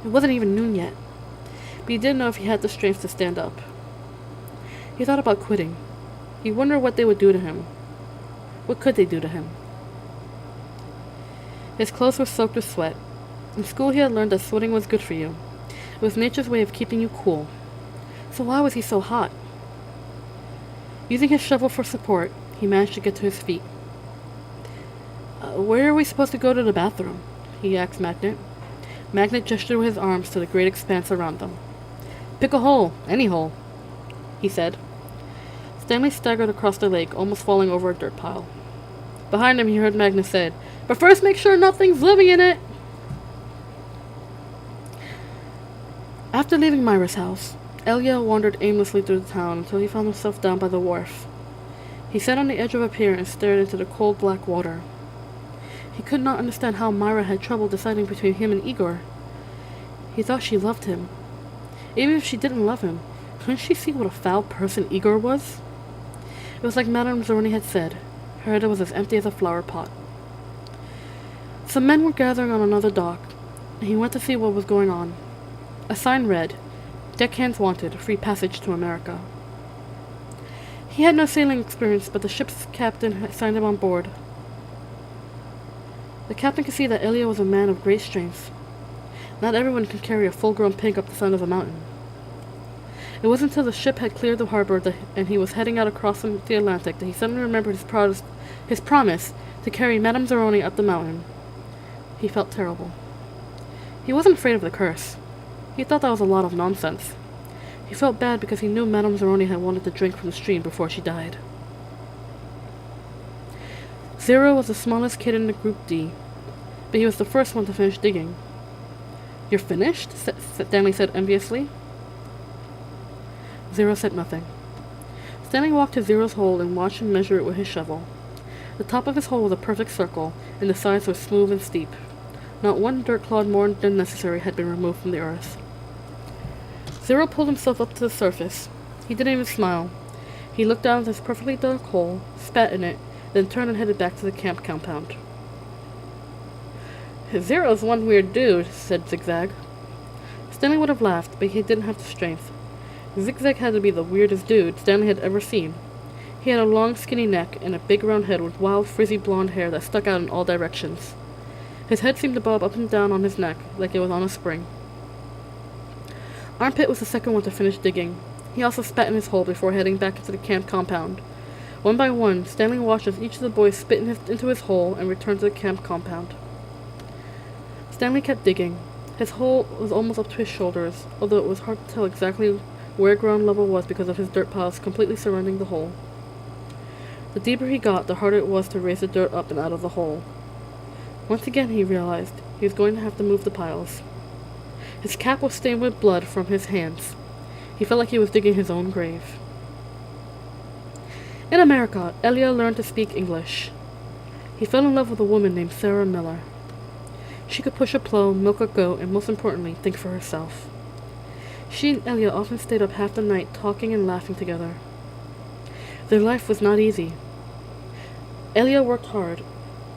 It wasn't even noon yet, but he didn't know if he had the strength to stand up. He thought about quitting. He wondered what they would do to him. What could they do to him? His clothes were soaked with sweat. In school he had learned that sweating was good for you. It was nature's way of keeping you cool. So why was he so hot? Using his shovel for support, he managed to get to his feet. "Where are we supposed to go to the bathroom?" he asked Magnet. Magnet gestured with his arms to the great expanse around them. "Pick a hole, any hole," he said. Stanley staggered across the lake, almost falling over a dirt pile. Behind him he heard Magnet say, "But first make sure nothing's living in it." After leaving Myra's house, Elia wandered aimlessly through the town until he found himself down by the wharf. He sat on the edge of a pier and stared into the cold black water. He could not understand how Myra had trouble deciding between him and Igor. He thought she loved him. Even if she didn't love him, couldn't she see what a foul person Igor was? It was like Madame Zoroni had said. Her head was as empty as a flower pot. Some men were gathering on another dock, and he went to see what was going on. A sign read, "Deckhands wanted, free passage to America." He had no sailing experience, but the ship's captain had signed him on board. The captain could see that Elia was a man of great strength. Not everyone could carry a full-grown pig up the side of a mountain. It wasn't until the ship had cleared the harbor and he was heading out across the Atlantic that he suddenly remembered his promise to carry Madame Zoroni up the mountain. He felt terrible. He wasn't afraid of the curse. He thought that was a lot of nonsense. He felt bad because he knew Madame Zoroni had wanted to drink from the stream before she died. Zero was the smallest kid in the Group D, but he was the first one to finish digging. "You're finished?" Stanley said enviously. Zero said nothing. Stanley walked to Zero's hole and watched him measure it with his shovel. The top of his hole was a perfect circle, and the sides were smooth and steep. Not one dirt clod more than necessary had been removed from the earth. Zero pulled himself up to the surface. He didn't even smile. He looked down at his perfectly dark hole, spat in it, then turned and headed back to the camp compound. "Zero's one weird dude," said Zigzag. Stanley would have laughed, but he didn't have the strength. Zigzag had to be the weirdest dude Stanley had ever seen. He had a long, skinny neck and a big round head with wild, frizzy blonde hair that stuck out in all directions. His head seemed to bob up and down on his neck like it was on a spring. Armpit was the second one to finish digging. He also spat in his hole before heading back into the camp compound. One by one, Stanley watched as each of the boys spit into his hole and returned to the camp compound. Stanley kept digging. His hole was almost up to his shoulders, although it was hard to tell exactly where ground level was because of his dirt piles completely surrounding the hole. The deeper he got, the harder it was to raise the dirt up and out of the hole. Once again he realized he was going to have to move the piles. His cap was stained with blood from his hands. He felt like he was digging his own grave. In America, Elia learned to speak English. He fell in love with a woman named Sarah Miller. She could push a plow, milk a goat, and most importantly, think for herself. She and Elia often stayed up half the night talking and laughing together. Their life was not easy. Elia worked hard,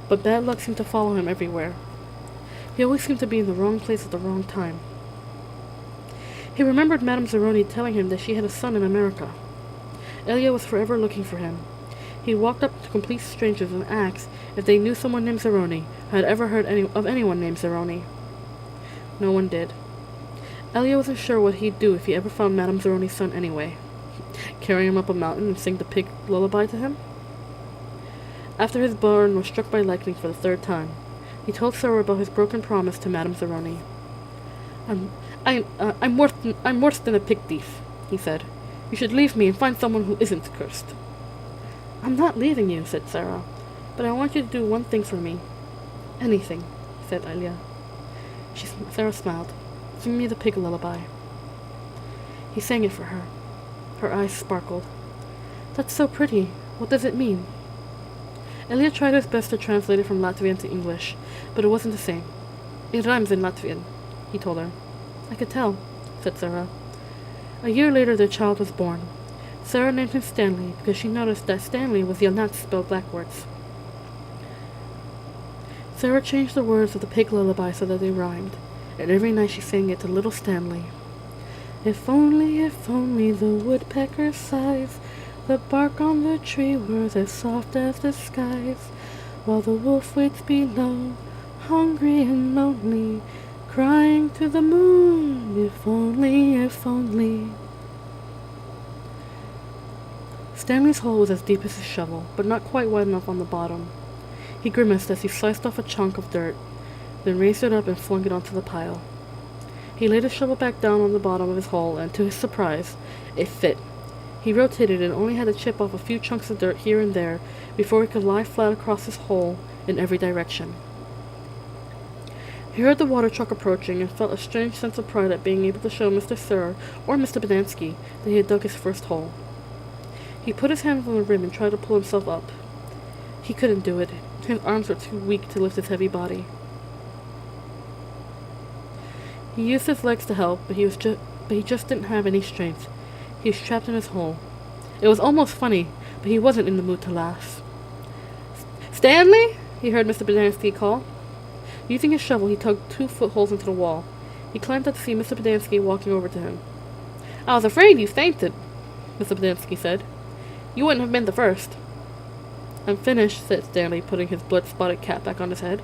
but bad luck seemed to follow him everywhere. He always seemed to be in the wrong place at the wrong time. He remembered Madame Zeroni telling him that she had a son in America. Elia was forever looking for him. He walked up to complete strangers and asked if they knew someone named Zeroni, or had ever heard of anyone named Zeroni. No one did. Elia wasn't sure what he'd do if he ever found Madame Zeroni's son anyway. Carry him up a mountain and sing the pig lullaby to him? After his barn was struck by lightning for the third time, he told Sarah about his broken promise to Madame Zeroni. I'm worse than a pig thief," he said. "You should leave me and find someone who isn't cursed." "I'm not leaving you," said Sarah, "but I want you to do one thing for me." "Anything," said Elia. Sarah smiled. "Sing me the pig lullaby." He sang it for her. Her eyes sparkled. "That's so pretty. What does it mean?" Elia tried his best to translate it from Latvian to English, but it wasn't the same. "It rhymes in Latvian," he told her. "I could tell," said Sarah. A year later their child was born. Sarah named him Stanley because she noticed that Stanley was Yelnats spelled backwards. Sarah changed the words of the pig lullaby so that they rhymed, and every night she sang it to little Stanley. If only the woodpecker sighs, the bark on the tree was as soft as the skies, while the wolf waits below, hungry and lonely, crying to the moon, if only, if only. Stanley's hole was as deep as his shovel, but not quite wide enough on the bottom. He grimaced as he sliced off a chunk of dirt, then raised it up and flung it onto the pile. He laid his shovel back down on the bottom of his hole, and to his surprise, it fit. He rotated and only had to chip off a few chunks of dirt here and there before he could lie flat across his hole in every direction. He heard the water truck approaching and felt a strange sense of pride at being able to show Mr. Sir or Mr. Badansky that he had dug his first hole. He put his hands on the rim and tried to pull himself up. He couldn't do it. His arms were too weak to lift his heavy body. He used his legs to help, but he just didn't have any strength. He was trapped in his hole. It was almost funny, but he wasn't in the mood to laugh. "Stanley?" he heard Mr. Badansky call. Using his shovel, he tugged 2 footholes into the wall. He climbed up to see Mr. Badansky walking over to him. "I was afraid you fainted," Mr. Badansky said. "You wouldn't have been the first." "I'm finished," said Stanley, putting his blood-spotted cap back on his head.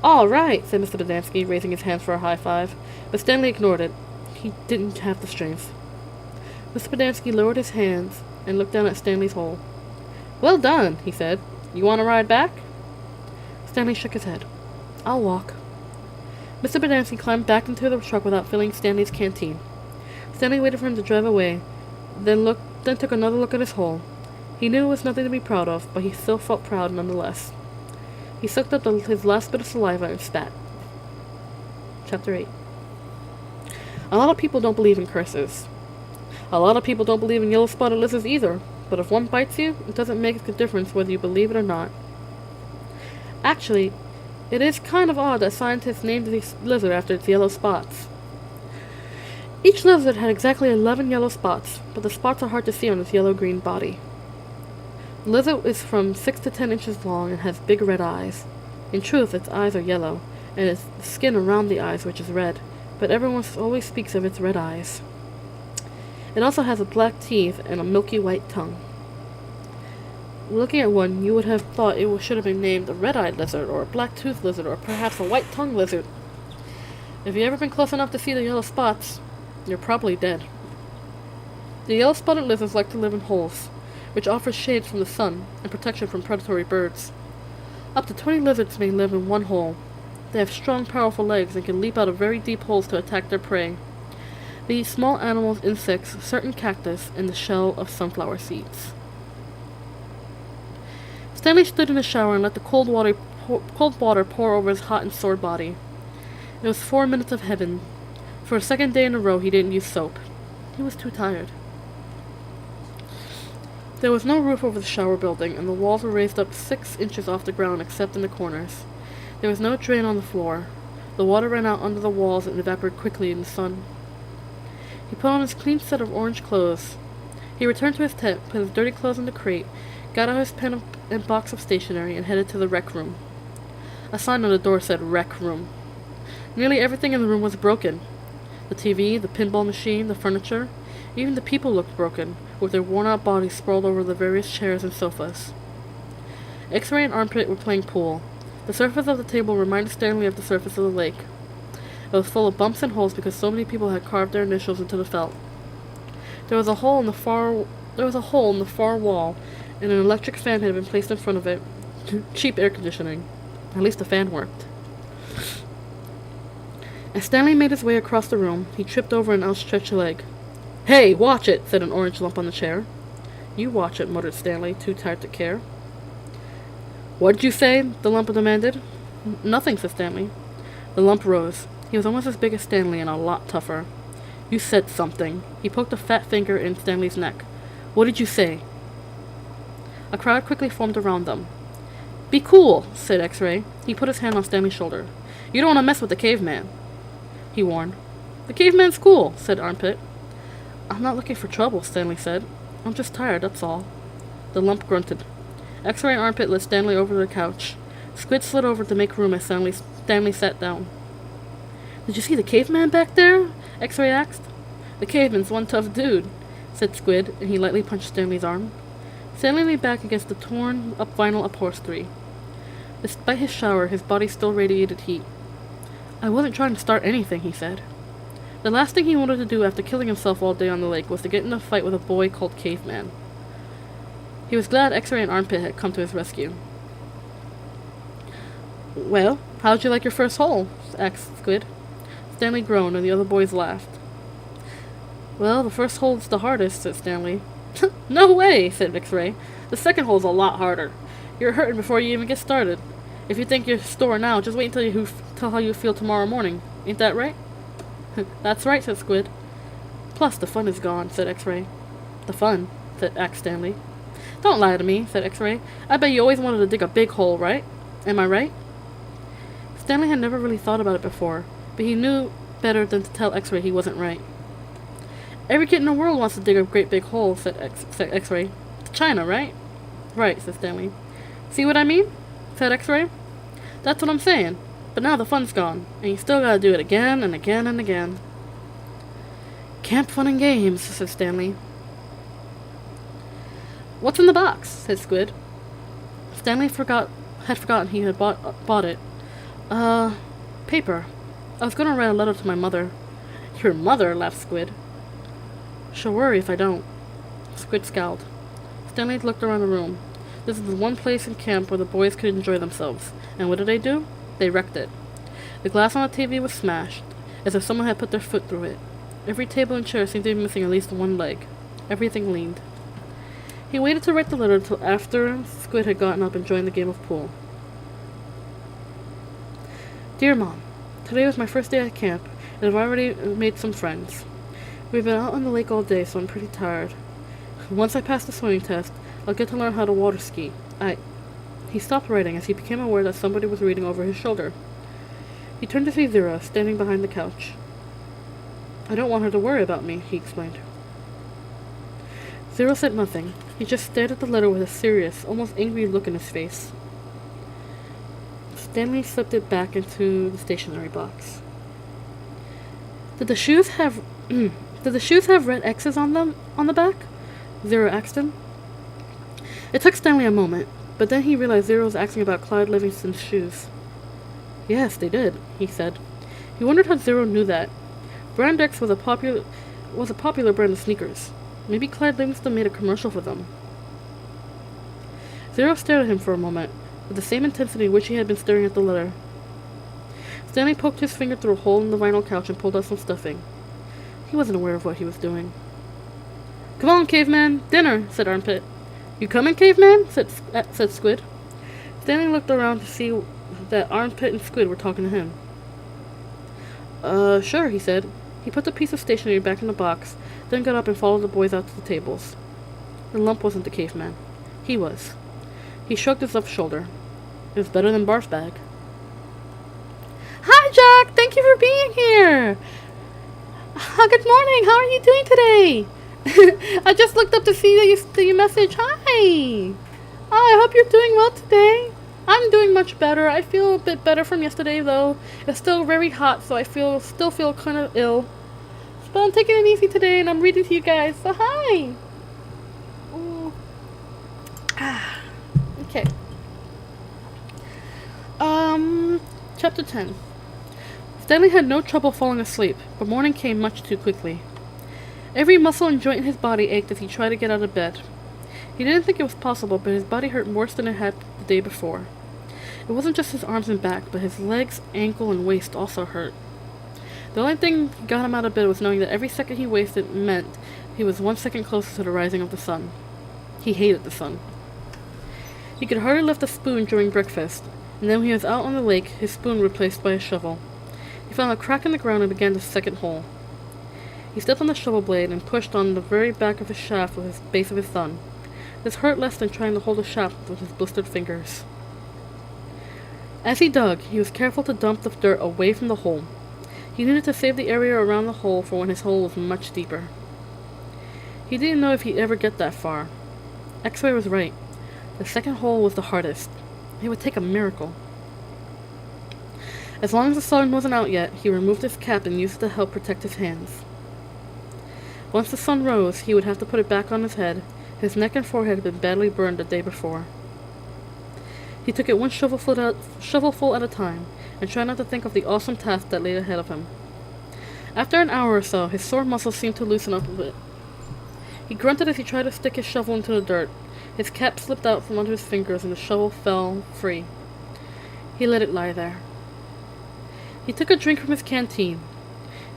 "All right," said Mr. Badansky, raising his hands for a high five, but Stanley ignored it. He didn't have the strength. Mr. Badansky lowered his hands and looked down at Stanley's hole. "Well done," he said. "You want to ride back?" Stanley shook his head. "I'll walk." Mr. Badansky climbed back into the truck without filling Stanley's canteen. Stanley waited for him to drive away, then took another look at his hole. He knew it was nothing to be proud of, but he still felt proud nonetheless. He sucked up his last bit of saliva and spat. Chapter 8. A lot of people don't believe in curses. A lot of people don't believe in yellow-spotted lizards either, but if one bites you, it doesn't make a difference whether you believe it or not. Actually, it is kind of odd that scientists named the lizard after its yellow spots. Each lizard had exactly 11 yellow spots, but the spots are hard to see on its yellow-green body. The lizard is from 6 to 10 inches long and has big red eyes. In truth, its eyes are yellow, and it's the skin around the eyes which is red, but everyone always speaks of its red eyes. It also has black teeth and a milky white tongue. Looking at one, you would have thought it should have been named a red-eyed lizard, or a black-toothed lizard, or perhaps a white-tongued lizard. If you've ever been close enough to see the yellow spots, you're probably dead. The yellow-spotted lizards like to live in holes, which offers shade from the sun and protection from predatory birds. Up to 20 lizards may live in one hole. They have strong, powerful legs and can leap out of very deep holes to attack their prey. They eat small animals, insects, certain cactus, and the shell of sunflower seeds. Stanley stood in the shower and let the cold water pour over his hot and sore body. It was 4 minutes of heaven. For a second day in a row, he didn't use soap. He was too tired. There was no roof over the shower building, and the walls were raised up 6 inches off the ground except in the corners. There was no drain on the floor. The water ran out under the walls and evaporated quickly in the sun. He put on his clean set of orange clothes. He returned to his tent, put his dirty clothes in the crate, got out his pen and box of stationery, and headed to the rec room. A sign on the door said rec room. Nearly everything in the room was broken. The TV, the pinball machine, the furniture, even the people looked broken, with their worn-out bodies sprawled over the various chairs and sofas. X-Ray and Armpit were playing pool. The surface of the table reminded Stanley of the surface of the lake. It was full of bumps and holes because so many people had carved their initials into the felt. There was a hole in the far wall, and an electric fan had been placed in front of it. Cheap air conditioning. At least the fan worked. As Stanley made his way across the room, he tripped over an outstretched leg. "Hey, watch it!" said an orange lump on the chair. "You watch it," muttered Stanley, too tired to care. "What did you say?" the lump demanded. "Nothing," said Stanley. The lump rose. He was almost as big as Stanley and a lot tougher. "You said something." He poked a fat finger in Stanley's neck. "What did you say?" A crowd quickly formed around them. "Be cool," said X-Ray. He put his hand on Stanley's shoulder. "You don't want to mess with the caveman," he warned. "The caveman's cool," said Armpit. "I'm not looking for trouble," Stanley said. "I'm just tired, that's all." The lump grunted. X-Ray and Armpit led Stanley over to the couch. Squid slid over to make room as Stanley sat down. "Did you see the caveman back there?" X-Ray asked. "The caveman's one tough dude," said Squid, and he lightly punched Stanley's arm. Stanley leaned back against the torn-up vinyl upholstery. Despite his shower, his body still radiated heat. "I wasn't trying to start anything," he said. The last thing he wanted to do after killing himself all day on the lake was to get in a fight with a boy called Caveman. He was glad X-Ray and Armpit had come to his rescue. "Well, how'd you like your first hole?" asked Squid. Stanley groaned, and the other boys laughed. "Well, the first hole's the hardest," said Stanley. "No way," said X-Ray. "The second hole's a lot harder. You're hurting before you even get started. If you think you're sore now, just wait until you tell how you feel tomorrow morning. Ain't that right?" "That's right," said Squid. "Plus, the fun is gone," said X-Ray. "The fun?" asked Stanley. "Don't lie to me," said X-Ray. "I bet you always wanted to dig a big hole, right? Am I right?" Stanley had never really thought about it before, but he knew better than to tell X-Ray he wasn't right. "Every kid in the world wants to dig a great big hole," said X-Ray. "To China, right?" "Right," said Stanley. "See what I mean?" said X-Ray. "That's what I'm saying. But now the fun's gone, and you still gotta do it again and again and again." "Camp fun and games," said Stanley. "What's in the box?" said Squid. Stanley had forgotten he had bought it. Paper. I was gonna write a letter to my mother." "Your mother?" laughed Squid. "She'll worry if I don't." Squid scowled. Stanley looked around the room. This was the one place in camp where the boys could enjoy themselves. And what did they do? They wrecked it. The glass on the TV was smashed, as if someone had put their foot through it. Every table and chair seemed to be missing at least one leg. Everything leaned. He waited to write the letter until after Squid had gotten up and joined the game of pool. "Dear Mom, today was my first day at camp, and I've already made some friends. We've been out on the lake all day, so I'm pretty tired. Once I pass the swimming test, I'll get to learn how to water ski. He stopped writing as he became aware that somebody was reading over his shoulder. He turned to see Zira, standing behind the couch. I don't want her to worry about me, he explained. Zero said nothing. He just stared at the letter with a serious, almost angry look in his face. Stanley slipped it back into the stationery box. Did the shoes have red X's on them on the back? Zero asked him. It took Stanley a moment, but then he realized Zero was asking about Clyde Livingston's shoes. Yes, they did, he said. He wondered how Zero knew that. Brand X was a popular brand of sneakers. Maybe Clyde Livingston made a commercial for them. Zero stared at him for a moment, with the same intensity which he had been staring at the letter. Stanley poked his finger through a hole in the vinyl couch and pulled out some stuffing. He wasn't aware of what he was doing. Come on, caveman, dinner, said Armpit. You coming, caveman? said Squid. Stanley looked around to see that Armpit and Squid were talking to him. Sure, he said. He put the piece of stationery back in the box, then got up and followed the boys out to the tables. The lump wasn't the caveman. He was. He shrugged his left shoulder. It was better than Barf's bag. Hi, Jack! Thank you for being here! Good morning! How are you doing today? I just looked up to see that you message. Hi! I hope you're doing well today. I'm doing much better. I feel a bit better from yesterday, though. It's still very hot, so I still feel kind of ill. But I'm taking it easy today, and I'm reading to you guys. So hi! Okay. Chapter 10. Stanley had no trouble falling asleep, but morning came much too quickly. Every muscle and joint in his body ached as he tried to get out of bed. He didn't think it was possible, but his body hurt worse than it had the day before. It wasn't just his arms and back, but his legs, ankle, and waist also hurt. The only thing that got him out of bed was knowing that every second he wasted meant he was 1 second closer to the rising of the sun. He hated the sun. He could hardly lift a spoon during breakfast, and then when he was out on the lake, his spoon replaced by a shovel. He found a crack in the ground and began the second hole. He stepped on the shovel blade and pushed on the very back of his shaft with the base of his thumb. This hurt less than trying to hold the shaft with his blistered fingers. As he dug, he was careful to dump the dirt away from the hole. He needed to save the area around the hole for when his hole was much deeper. He didn't know if he'd ever get that far. X-Ray was right. The second hole was the hardest. It would take a miracle. As long as the sun wasn't out yet, he removed his cap and used it to help protect his hands. Once the sun rose, he would have to put it back on his head. His neck and forehead had been badly burned the day before. He took it one shovelful at a time, and tried not to think of the awesome task that lay ahead of him. After an hour or so, his sore muscles seemed to loosen up a bit. He grunted as he tried to stick his shovel into the dirt. His cap slipped out from under his fingers, and the shovel fell free. He let it lie there. He took a drink from his canteen.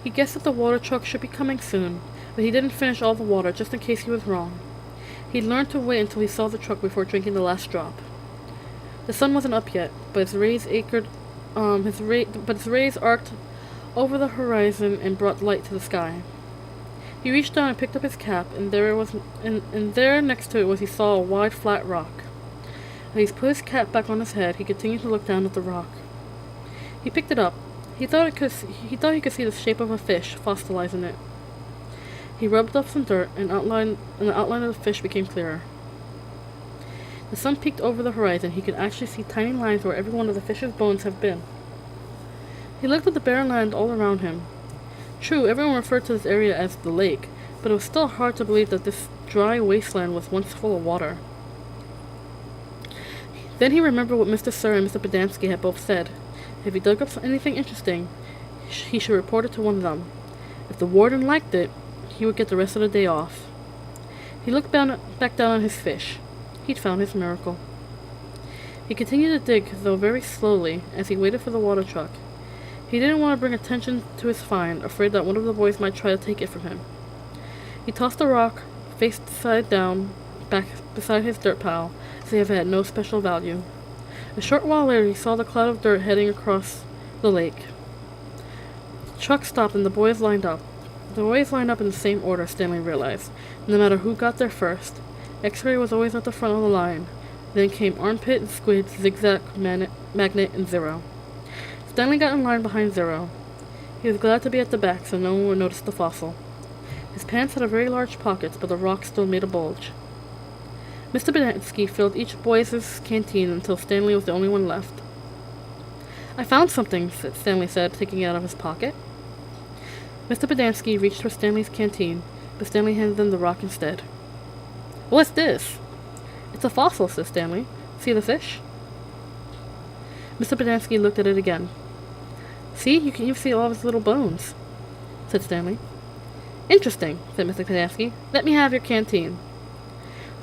He guessed that the water truck should be coming soon, but he didn't finish all the water just in case he was wrong. He learned to wait until he saw the truck before drinking the last drop. The sun wasn't up yet, but its rays arced over the horizon and brought light to the sky. He reached down and picked up his cap, and there next to it he saw a wide, flat rock. As he put his cap back on his head, he continued to look down at the rock. He picked it up. He thought he could see the shape of a fish fossilized in it. He rubbed off some dirt, and the outline of the fish became clearer. The sun peeked over the horizon. He could actually see tiny lines where every one of the fish's bones had been. He looked at the barren land all around him. True, everyone referred to this area as the lake, but it was still hard to believe that this dry wasteland was once full of water. Then he remembered what Mr. Sir and Mr. Pedansky had both said. If he dug up anything interesting, he should report it to one of them. If the warden liked it, he would get the rest of the day off. He looked back down on his fish. He'd found his miracle. He continued to dig, though very slowly, as he waited for the water truck. He didn't want to bring attention to his find, afraid that one of the boys might try to take it from him. He tossed the rock, face side down, back beside his dirt pile, as if it had no special value. A short while later, he saw the cloud of dirt heading across the lake. The truck stopped, and the boys lined up. The boys lined up in the same order, Stanley realized, no matter who got there first. X-Ray was always at the front of the line. Then came Armpit and Squid, Zigzag, Magnet, and Zero. Stanley got in line behind Zero. He was glad to be at the back so no one would notice the fossil. His pants had a very large pockets, but the rock still made a bulge. Mr. Badansky filled each boy's canteen until Stanley was the only one left. I found something, Stanley said, taking it out of his pocket. Mr. Badansky reached for Stanley's canteen, but Stanley handed him the rock instead. What's this? It's a fossil, said Stanley. See the fish? Mr. Badansky looked at it again. See, you can even see all of his little bones, said Stanley. Interesting, said Mr. Badansky. Let me have your canteen.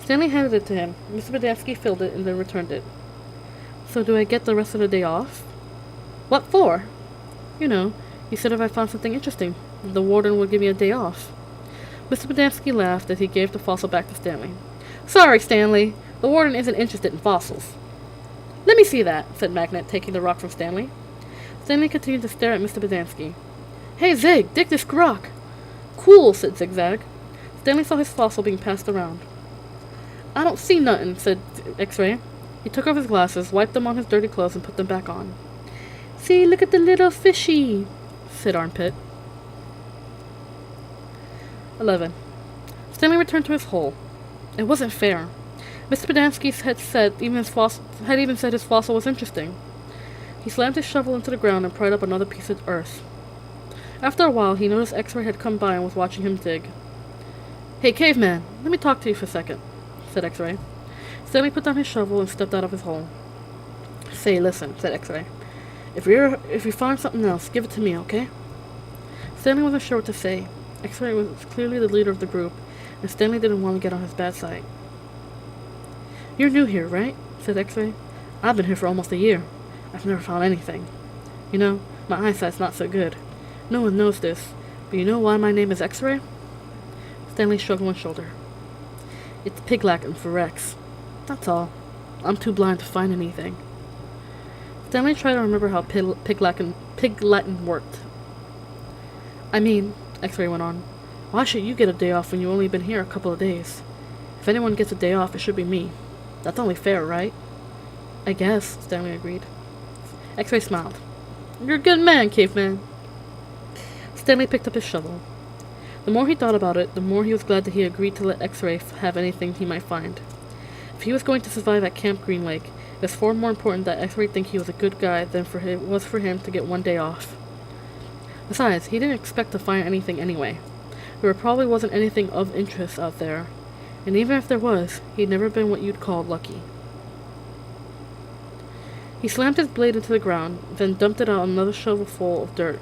Stanley handed it to him. Mr. Badansky filled it and then returned it. So do I get the rest of the day off? What for? You know, you said if I found something interesting, the warden would give me a day off. Mr. Badansky laughed as he gave the fossil back to Stanley. Sorry, Stanley. The warden isn't interested in fossils. Let me see that, said Magnet, taking the rock from Stanley. Stanley continued to stare at Mr. Badansky. Hey, Zig, dig this rock. Cool, said Zigzag. Stanley saw his fossil being passed around. I don't see nothing, said X-Ray. He took off his glasses, wiped them on his dirty clothes, and put them back on. See, look at the little fishy, said Armpit. 11. Stanley returned to his hole. It wasn't fair. Mr. Badansky had even said his fossil was interesting. He slammed his shovel into the ground and pried up another piece of earth. After a while, he noticed X-Ray had come by and was watching him dig. Hey, caveman, let me talk to you for a second, said X-Ray. Stanley put down his shovel and stepped out of his hole. Say, listen, said X-Ray. If you find something else, give it to me, okay? Stanley wasn't sure what to say. X-Ray was clearly the leader of the group, and Stanley didn't want to get on his bad side. You're new here, right? Said X-Ray. I've been here for almost a year. I've never found anything. You know, my eyesight's not so good. No one knows this, but you know why my name is X-Ray? Stanley shrugged one shoulder. It's Pig Latin for Rex. That's all. I'm too blind to find anything. Stanley tried to remember how Pig Latin worked. I mean, X-Ray went on, why should you get a day off when you've only been here a couple of days? If anyone gets a day off, it should be me. That's only fair, right? I guess, Stanley agreed. X-Ray smiled. You're a good man, caveman. Stanley picked up his shovel. The more he thought about it, the more he was glad that he agreed to let X-Ray have anything he might find. If he was going to survive at Camp Green Lake, it was far more important that X-Ray think he was a good guy than it was for him to get one day off. Besides, he didn't expect to find anything anyway. There probably wasn't anything of interest out there, and even if there was, he'd never been what you'd call lucky. He slammed his blade into the ground, then dumped it out another shovel full of dirt.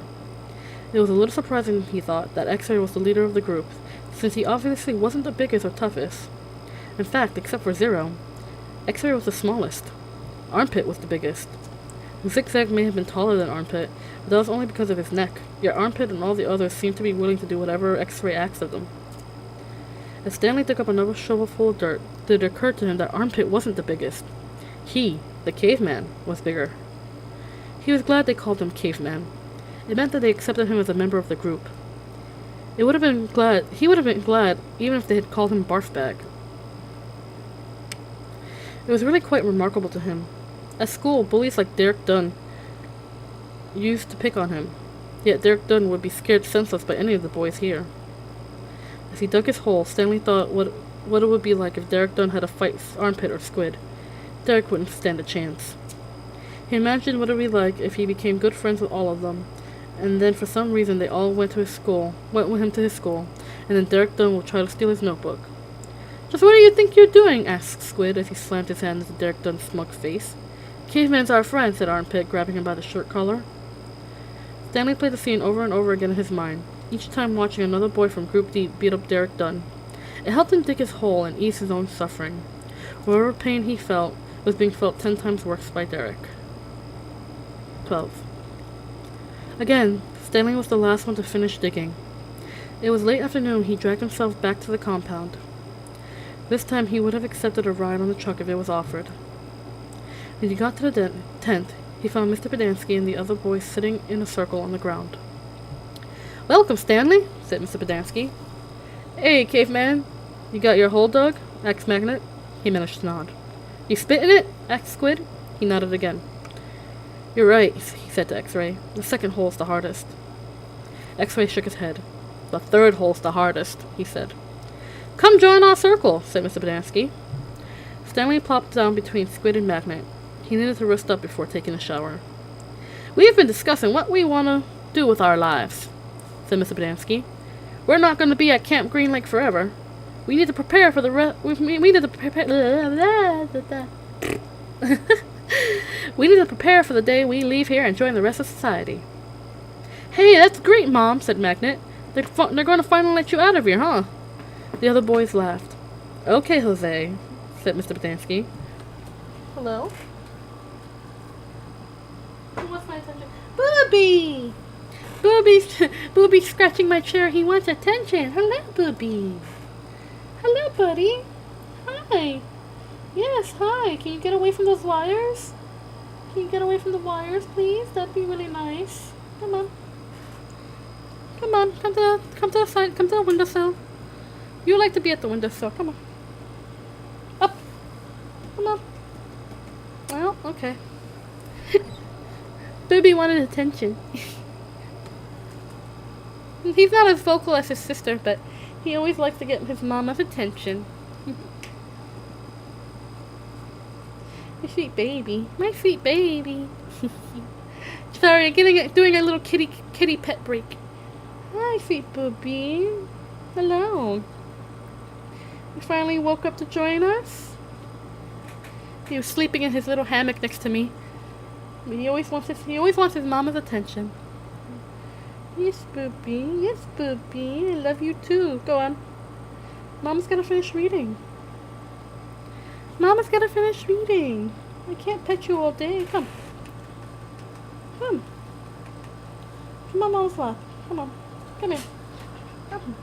It was a little surprising, he thought, that X-Ray was the leader of the group, since he obviously wasn't the biggest or toughest. In fact, except for Zero, X-Ray was the smallest. Armpit was the biggest. Zigzag may have been taller than Armpit, but that was only because of his neck, yet Armpit and all the others seemed to be willing to do whatever X-Ray asked of them. As Stanley dug up another shovel full of dirt, it occurred to him that Armpit wasn't the biggest. He, the caveman, was bigger. He was glad they called him Caveman. It meant that they accepted him as a member of the group. He would have been glad even if they had called him Barfbag. It was really quite remarkable to him. At school, bullies like Derek Dunn used to pick on him, yet Derek Dunn would be scared senseless by any of the boys here. As he dug his hole, Stanley thought what it would be like if Derek Dunn had a fight with Armpit or Squid. Derek wouldn't stand a chance. He imagined what it would be like if he became good friends with all of them, and then for some reason they all went with him to his school, and then Derek Dunn would try to steal his notebook. Just what do you think you're doing? Asked Squid as he slammed his hand into Derek Dunn's smug face. Caveman's our friend, said Armpit, grabbing him by the shirt collar. Stanley played the scene over and over again in his mind, each time watching another boy from Group D beat up Derek Dunn. It helped him dig his hole and ease his own suffering. Whatever pain he felt was being felt 10 times worse by Derek. 12. Again, Stanley was the last one to finish digging. It was late afternoon. He dragged himself back to the compound. This time he would have accepted a ride on the truck if it was offered. When he got to the tent, he found Mr. Badansky and the other boys sitting in a circle on the ground. Welcome, Stanley, said Mr. Badansky. Hey, caveman, you got your hole dug? Asked Magnet. He managed to nod. You spit in it? Asked Squid. He nodded again. You're right, he said to X-Ray. The second hole's the hardest. X-Ray shook his head. The third hole's the hardest, he said. Come join our circle, said Mr. Bodansky. Stanley plopped down between Squid and Magnet. He needed to rest up before taking a shower. We've been discussing what we want to do with our lives, said Mr. Bodansky. We're not going to be at Camp Green Lake forever. We need to prepare for the we need to prepare. We need to prepare for the day we leave here and join the rest of society. Hey, that's great, Mom, said Magnet. They're going to finally let you out of here, huh? The other boys laughed. Okay, Jose, said Mr. Bodansky. Hello? Who wants my attention? Booby! Booby's scratching my chair. He wants attention. Hello, Booby. Hello, buddy. Hi. Yes, hi. Can you get away from those wires? Can you get away from the wires, please? That'd be really nice. Come on. Come on. Come to the side. Come to the windowsill. You like to be at the windowsill. Come on. Up. Come on. Well, okay. Booby wanted attention. He's not as vocal as his sister, but he always likes to get his mama's attention. My sweet baby. My sweet baby. Sorry, I'm doing a little kitty pet break. Hi, sweet Booby. Hello. You finally woke up to join us? He was sleeping in his little hammock next to me. But he always wants his mama's attention. Yes, Booby. Yes, Booby. I love you too. Go on. Mama's gotta finish reading. Mama's gotta finish reading. I can't pet you all day. Come. Come. Come on, Mama's lap. Come on. Come here. Come.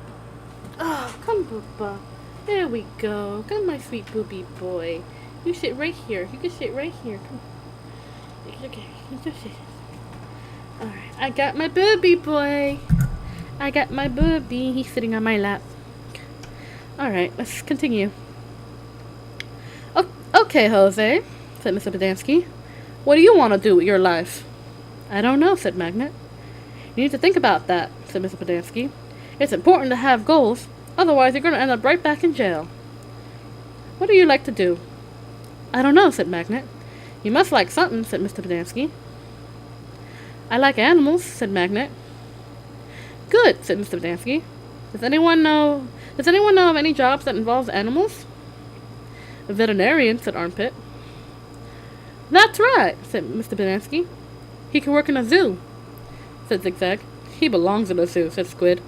Oh, come, Booba. There we go. Come, my sweet Booby boy. You sit right here. You can sit right here. Come. Okay. You just sit. Alright, I got my Booby boy. I got my Booby. He's sitting on my lap. Alright, let's continue. Okay, Jose, said Mr. Bodansky. What do you want to do with your life? I don't know, said Magnet. You need to think about that, said Mr. Bodansky. It's important to have goals, otherwise you're going to end up right back in jail. What do you like to do? I don't know, said Magnet. You must like something, said Mr. Bodansky. I like animals, said Magnet. Good, said Mr. Bodansky. Does anyone know of any jobs that involves animals? A veterinarian, said Armpit. That's right, said Mr. Bodansky. He can work in a zoo, said Zigzag. He belongs in a zoo, said Squid.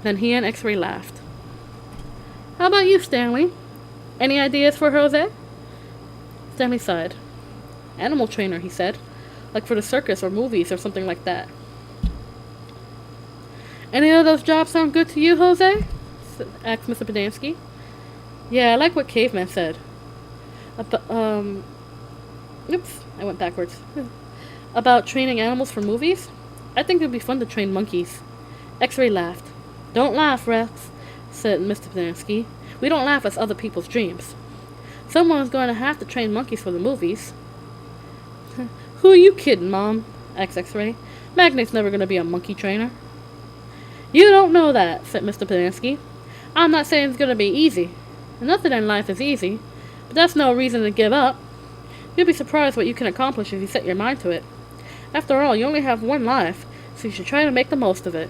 Then he and X-Ray laughed. How about you, Stanley? Any ideas for Jose? Stanley sighed. Animal trainer, he said. Like for the circus or movies or something like that. Any of those jobs sound good to you, Jose? Asked Mr. Bodansky. Yeah, I like what Caveman said. Oops, I went backwards. About training animals for movies? I think it would be fun to train monkeys. X-Ray laughed. Don't laugh, Rex, said Mr. Bodansky. We don't laugh at other people's dreams. Someone's going to have to train monkeys for the movies. Who are you kidding, Mom? Asked X-Ray. Magnet's never going to be a monkey trainer. You don't know that, said Mr. Bodansky. I'm not saying it's going to be easy. Nothing in life is easy, but that's no reason to give up. You'll be surprised what you can accomplish if you set your mind to it. After all, you only have one life, so you should try to make the most of it.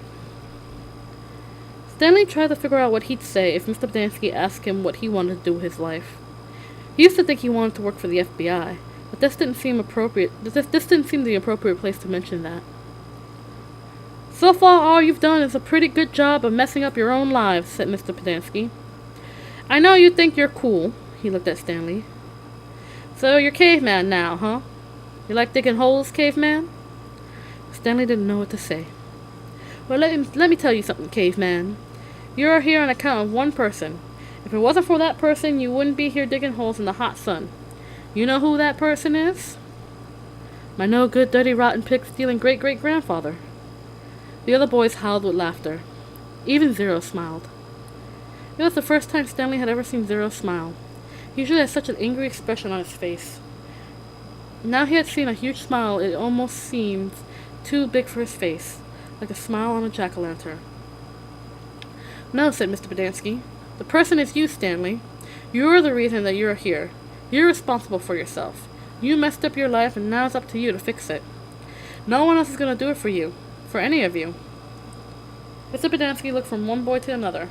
Stanley tried to figure out what he'd say if Mr. Bodansky asked him what he wanted to do with his life. He used to think he wanted to work for the FBI, but this didn't seem appropriate. This didn't seem the appropriate place to mention that. So far, all you've done is a pretty good job of messing up your own lives, said Mr. Bodansky. I know you think you're cool, he looked at Stanley. So you're caveman now, huh? You like digging holes, caveman? Stanley didn't know what to say. Well, let me tell you something, caveman. You're here on account of one person. If it wasn't for that person, you wouldn't be here digging holes in the hot sun. You know who that person is? My no-good, dirty, rotten, pig-stealing great-great-grandfather. The other boys howled with laughter. Even Zero smiled. It was the first time Stanley had ever seen Zero smile. He usually had such an angry expression on his face. Now he had seen a huge smile. It almost seemed too big for his face, like a smile on a jack-o'-lantern. No, said Mr. Bodansky. The person is you, Stanley. You're the reason that you're here. You're responsible for yourself. You messed up your life, and now it's up to you to fix it. No one else is going to do it for you. For any of you. Mr. Bodansky looked from one boy to another.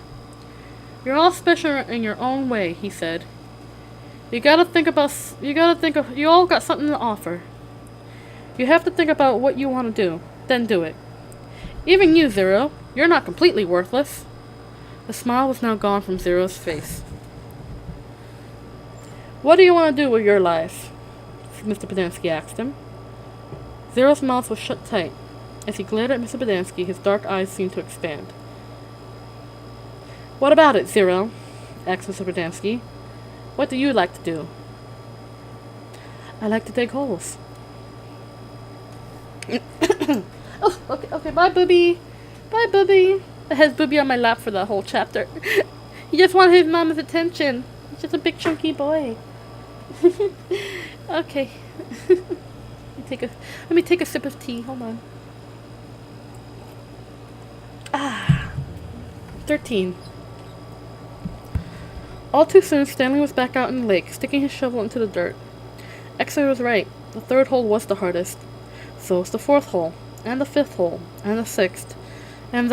You're all special in your own way, he said. You all got something to offer. You have to think about what you want to do, then do it. Even you, Zero, you're not completely worthless. The smile was now gone from Zero's face. What do you want to do with your life? Mr. Bodansky asked him. Zero's mouth was shut tight. As he glared at Mr. Bodansky, his dark eyes seemed to expand. What about it, Zero? Asked Mr. Bodansky. What do you like to do? I like to dig holes. Oh, okay, bye, Booby. Bye, Booby. I had Booby on my lap for the whole chapter. He just wanted his mama's attention. He's just a big chunky boy. Okay. Let me take a sip of tea. Hold on. 13. All too soon, Stanley was back out in the lake, sticking his shovel into the dirt. X-Ray was right. The third hole was the hardest. So was the fourth hole, and the fifth hole, and the sixth, and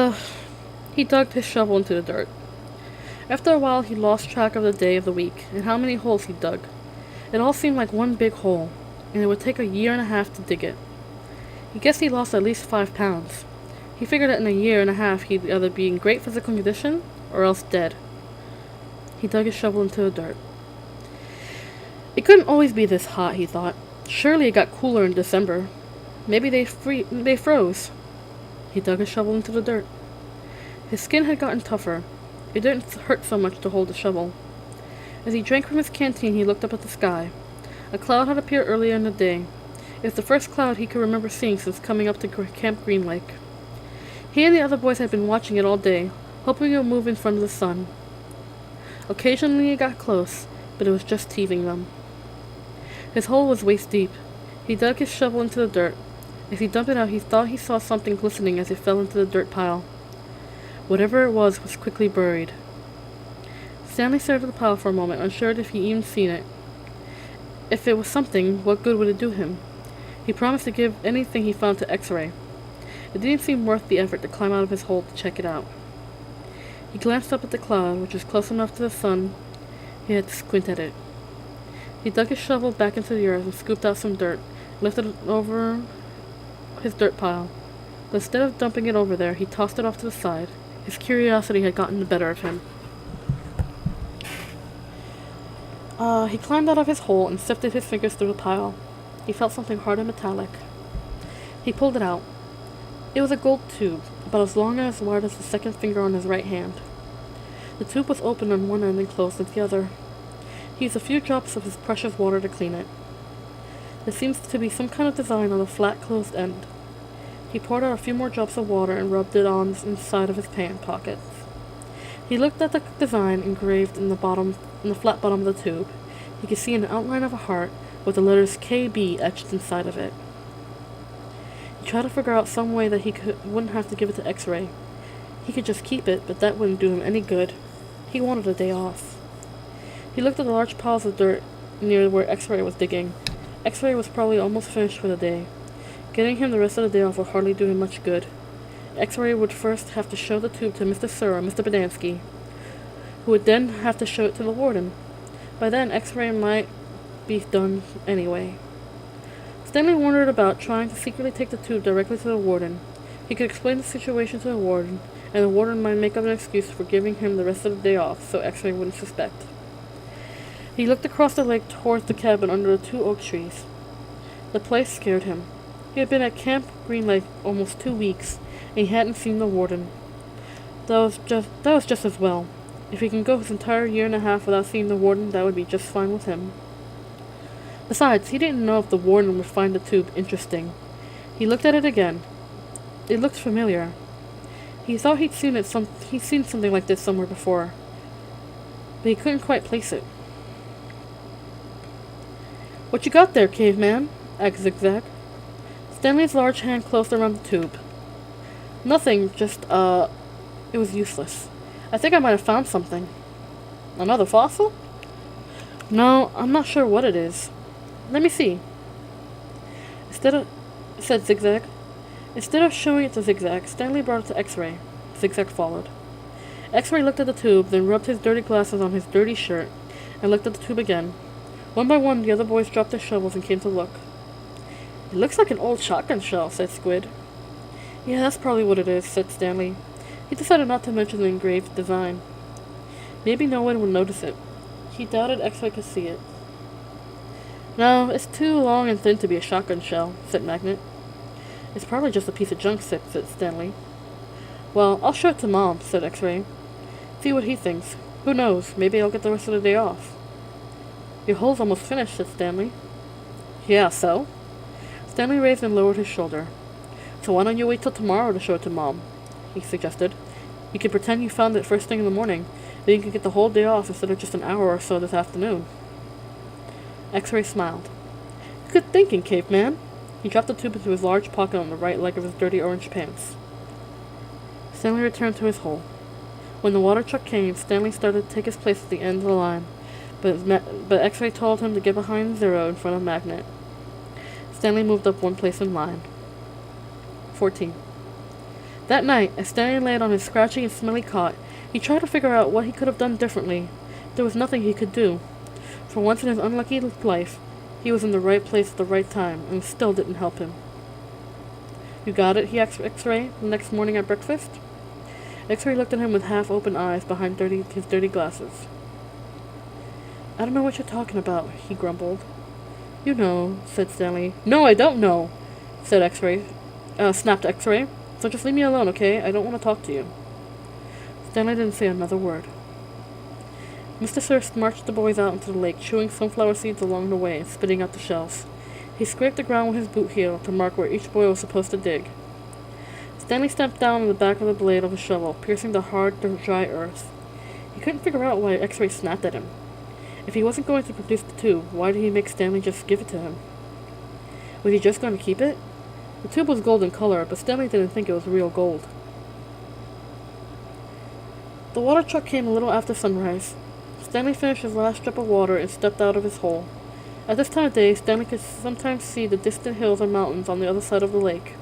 He dug his shovel into the dirt. After a while, he lost track of the day of the week, and how many holes he dug. It all seemed like one big hole, and it would take a year and a half to dig it. He guessed he lost at least 5 pounds. He figured that in a year and a half he'd either be in great physical condition, or else dead. He dug his shovel into the dirt. It couldn't always be this hot, he thought. Surely it got cooler in December. Maybe they froze. He dug his shovel into the dirt. His skin had gotten tougher. It didn't hurt so much to hold the shovel. As he drank from his canteen, he looked up at the sky. A cloud had appeared earlier in the day. It was the first cloud he could remember seeing since coming up to Camp Green Lake. He and the other boys had been watching it all day, hoping it would move in front of the sun. Occasionally it got close, but it was just teasing them. His hole was waist deep. He dug his shovel into the dirt. As he dumped it out, he thought he saw something glistening as it fell into the dirt pile. Whatever it was quickly buried. Stanley stared at the pile for a moment, unsure if he even seen it. If it was something, what good would it do him? He promised to give anything he found to X-Ray. It didn't seem worth the effort to climb out of his hole to check it out. He glanced up at the cloud, which was close enough to the sun. He had to squint at it. He dug his shovel back into the earth and scooped out some dirt, lifted it over his dirt pile. But instead of dumping it over there, he tossed it off to the side. His curiosity had gotten the better of him. He climbed out of his hole and sifted his fingers through the pile. He felt something hard and metallic. He pulled it out. It was a gold tube, about as long and as wide as the second finger on his right hand. The tube was open on one end and closed at the other. He used a few drops of his precious water to clean it. There seems to be some kind of design on the flat, closed end. He poured out a few more drops of water and rubbed it on the inside of his pant pockets. He looked at the design engraved in the flat bottom of the tube. He could see an outline of a heart with the letters KB etched inside of it. He tried to figure out some way that wouldn't have to give it to X-Ray. He could just keep it, but that wouldn't do him any good. He wanted a day off. He looked at the large piles of dirt near where X-Ray was digging. X-Ray was probably almost finished for the day. Getting him the rest of the day off would hardly do him much good. X-Ray would first have to show the tube to Mr. Sir and Mr. Bodansky, who would then have to show it to the warden. By then, X-Ray might be done anyway. Stanley wondered about trying to secretly take the tube directly to the warden. He could explain the situation to the warden, and the warden might make up an excuse for giving him the rest of the day off so X-Ray wouldn't suspect. He looked across the lake towards the cabin under the 2 oak trees. The place scared him. He had been at Camp Green Lake almost 2 weeks, and he hadn't seen the warden. That was just as well. If he can go his entire year and a half without seeing the warden, that would be just fine with him. Besides, he didn't know if the warden would find the tube interesting. He looked at it again. It looked familiar. He thought he'd seen something like this somewhere before, but he couldn't quite place it. "What you got there, caveman?" asked Zigzag. Stanley's large hand closed around the tube. Nothing, just, it was useless. I think I might have found something. Another fossil? No, I'm not sure what it is. Let me see. Said Zigzag. Instead of showing it to Zigzag, Stanley brought it to X-Ray. Zigzag followed. X-Ray looked at the tube, then rubbed his dirty glasses on his dirty shirt, and looked at the tube again. One by one, the other boys dropped their shovels and came to look. It looks like an old shotgun shell, said Squid. Yeah, that's probably what it is, said Stanley. He decided not to mention the engraved design. Maybe no one would notice it. He doubted X-Ray could see it. No, it's too long and thin to be a shotgun shell, said Magnet. It's probably just a piece of junk, said Stanley. Well, I'll show it to Mom, said X-Ray. See what he thinks. Who knows, maybe I'll get the rest of the day off. Your hole's almost finished, said Stanley. Yeah, so? Stanley raised and lowered his shoulder. So why don't you wait till tomorrow to show it to Mom? He suggested. You can pretend you found it first thing in the morning. Then you can get the whole day off instead of just an hour or so this afternoon. X-Ray smiled. Good thinking, caveman. He dropped the tube into his large pocket on the right leg of his dirty orange pants. Stanley returned to his hole. When the water truck came, Stanley started to take his place at the end of the line, but X-Ray told him to get behind Zero in front of Magnet. Stanley moved up one place in line. 14. That night, as Stanley lay on his scratchy and smelly cot, he tried to figure out what he could have done differently. There was nothing he could do. For once in his unlucky life, he was in the right place at the right time, and it still didn't help him. You got it? He asked X-Ray the next morning at breakfast. X-Ray looked at him with half-open eyes behind his dirty glasses. I don't know what you're talking about, he grumbled. You know, said Stanley. No, I don't know, said X-Ray. Snapped X-Ray. So just leave me alone, okay? I don't want to talk to you. Stanley didn't say another word. Mr. Surst marched the boys out into the lake, chewing sunflower seeds along the way and spitting out the shells. He scraped the ground with his boot heel to mark where each boy was supposed to dig. Stanley stepped down on the back of the blade of a shovel, piercing the hard, dry earth. He couldn't figure out why X-Ray snapped at him. If he wasn't going to produce the tube, why did he make Stanley just give it to him? Was he just going to keep it? The tube was gold in color, but Stanley didn't think it was real gold. The water truck came a little after sunrise. Stanley finished his last drop of water and stepped out of his hole. At this time of day, Stanley could sometimes see the distant hills and mountains on the other side of the lake.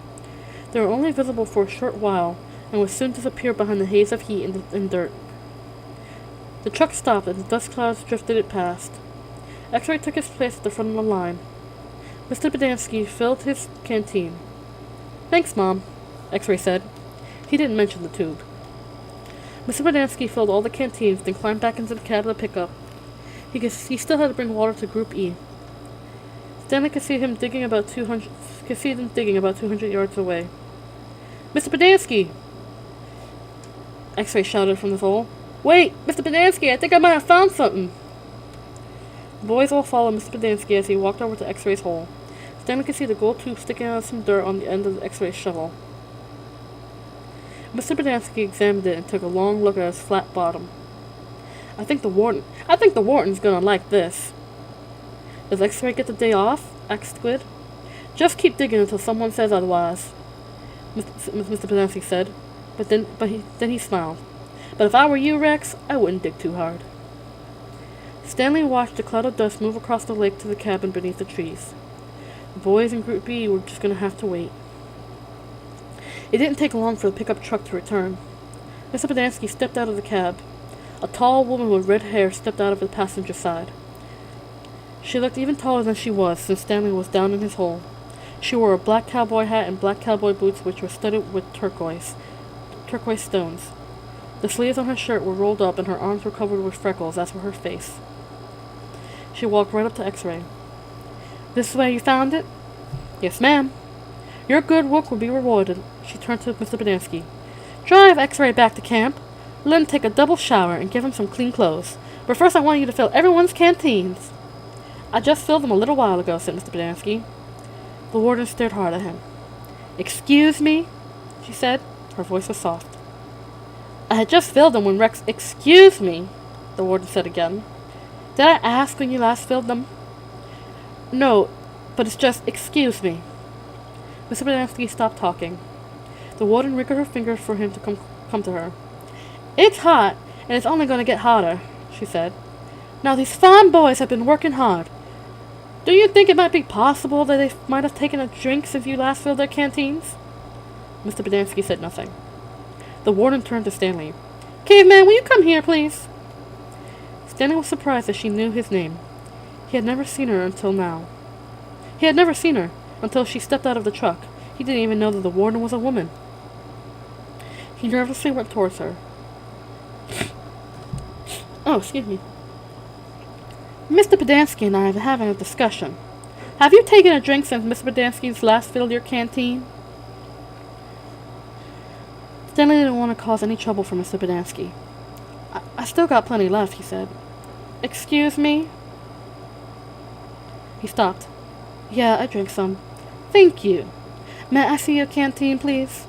They were only visible for a short while, and would soon disappear behind the haze of heat and dirt. The truck stopped, and the dust clouds drifted it past. X-Ray took his place at the front of the line. Mr. Badansky filled his canteen. Thanks, Mom, X-Ray said. He didn't mention the tube. Mr. Badansky filled all the canteens, then climbed back into the cab of the pickup. He still had to bring water to Group E. Stanley could see them digging about 200 yards away. Mr. Badansky! X-Ray shouted from the hole. Wait, Mr. Badansky, I think I might have found something. The boys all followed Mr. Badansky as he walked over to X-Ray's hole. Stanley could see the gold tube sticking out of some dirt on the end of the X-Ray's shovel. Mr. Badansky examined it and took a long look at its flat bottom. I think the warden's gonna like this. Does X-Ray get the day off? Asked Squid. Just keep digging until someone says otherwise, Mr. Badansky said. But then he smiled. But if I were you, Rex, I wouldn't dig too hard. Stanley watched a cloud of dust move across the lake to the cabin beneath the trees. The boys in Group B were just going to have to wait. It didn't take long for the pickup truck to return. Mr. Badansky stepped out of the cab. A tall woman with red hair stepped out of the passenger side. She looked even taller than she was since Stanley was down in his hole. She wore a black cowboy hat and black cowboy boots which were studded with turquoise stones. The sleeves on her shirt were rolled up and her arms were covered with freckles, as were her face. She walked right up to X-Ray. This is where you found it? Yes, ma'am. Your good work will be rewarded. She turned to Mr. Badansky. Drive X-Ray back to camp. Let him take a double shower and give him some clean clothes. But first I want you to fill everyone's canteens. I just filled them a little while ago, said Mr. Badansky. The warden stared hard at him. Excuse me, she said. Her voice was soft. I had just filled them when Rex... Excuse me, the warden said again. Did I ask when you last filled them? No, but it's just... Excuse me. Mr. Badansky stopped talking. The warden wriggled her fingers for him to come to her. "It's hot, and it's only going to get hotter," she said. "Now these fine boys have been working hard. Do you think it might be possible that they might have taken a drink since you last filled their canteens?" Mr. Pedanski said nothing. The warden turned to Stanley. "Caveman, will you come here, please?" Stanley was surprised that she knew his name. He had never seen her until now. He had never seen her until she stepped out of the truck. He didn't even know that the warden was a woman. He nervously went towards her. "Oh, excuse me. Mr. Pedanski and I have been having a discussion. Have you taken a drink since Mr. Pedanski's last filled your canteen?" Stanley didn't want to cause any trouble for Mr. Pedanski. I still got plenty left," he said. "Excuse me?" He stopped. "Yeah, I drank some. Thank you. May I see your canteen, please?"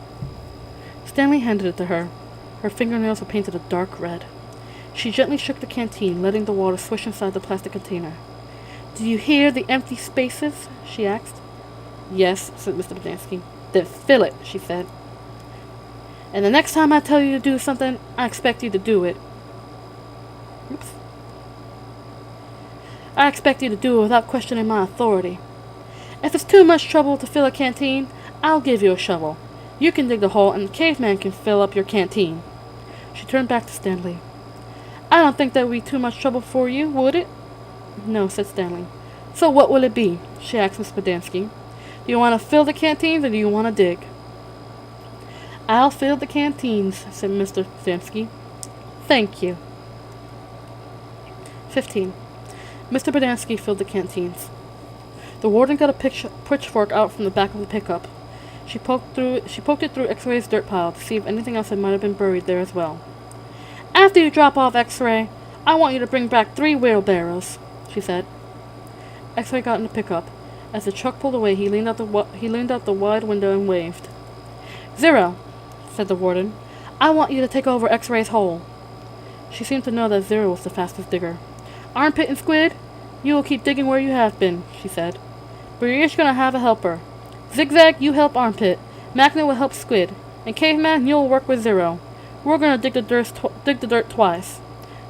Stanley handed it to her. Her fingernails were painted a dark red. She gently shook the canteen, letting the water swish inside the plastic container. "Do you hear the empty spaces?" she asked. "Yes," said Mr. Pedanski. "Then fill it," she said. "And the next time I tell you to do something, I expect you to do it." Oops. "I expect you to do it without questioning my authority. If it's too much trouble to fill a canteen, I'll give you a shovel. You can dig the hole, and the caveman can fill up your canteen." She turned back to Stanley. "I don't think that would be too much trouble for you, would it?" "No," said Stanley. "So what will it be?" she asked Miss Pedanski. "Do you want to fill the canteens, or do you want to dig?" "I'll fill the canteens," said Mr. Pedanski. "Thank you." 15. Mr. Pedanski filled the canteens. The warden got a pitchfork out from the back of the pickup. She poked it through X-Ray's dirt pile to see if anything else might have been buried there as well. "After you drop off X-Ray, I want you to bring back 3 wheelbarrows," she said. X-Ray got in the pickup. As the truck pulled away, he leaned out the wide window and waved. "Zero," said the warden. "I want you to take over X-Ray's hole." She seemed to know that Zero was the fastest digger. "Armpit and Squid, you will keep digging where you have been," she said. "But you're each going to have a helper. Zigzag, you help Armpit. Magnet will help Squid. And Caveman, you'll work with Zero. We're going to dig the dirt twice.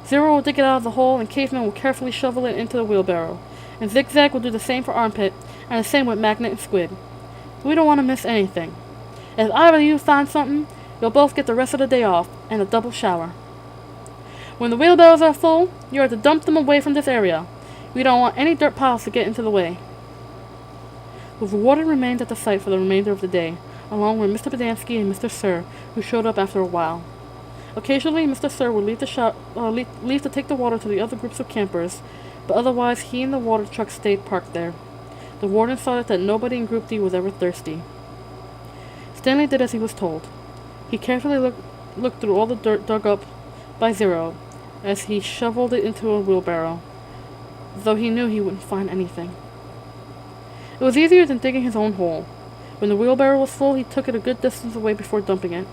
Zero will dig it out of the hole, and Caveman will carefully shovel it into the wheelbarrow. And Zigzag will do the same for Armpit, and the same with Magnet and Squid. We don't want to miss anything. If either of you find something, you'll both get the rest of the day off, and a double shower. When the wheelbarrows are full, you are to dump them away from this area. We don't want any dirt piles to get into the way." The warden remained at the site for the remainder of the day, along with Mr. Pedanski and Mr. Sir, who showed up after a while. Occasionally, Mr. Sir would leave to take the water to the other groups of campers, but otherwise he and the water truck stayed parked there. The warden saw that nobody in Group D was ever thirsty. Stanley did as he was told. He carefully looked through all the dirt dug up by Zero as he shoveled it into a wheelbarrow, though he knew he wouldn't find anything. It was easier than digging his own hole. When the wheelbarrow was full, he took it a good distance away before dumping it.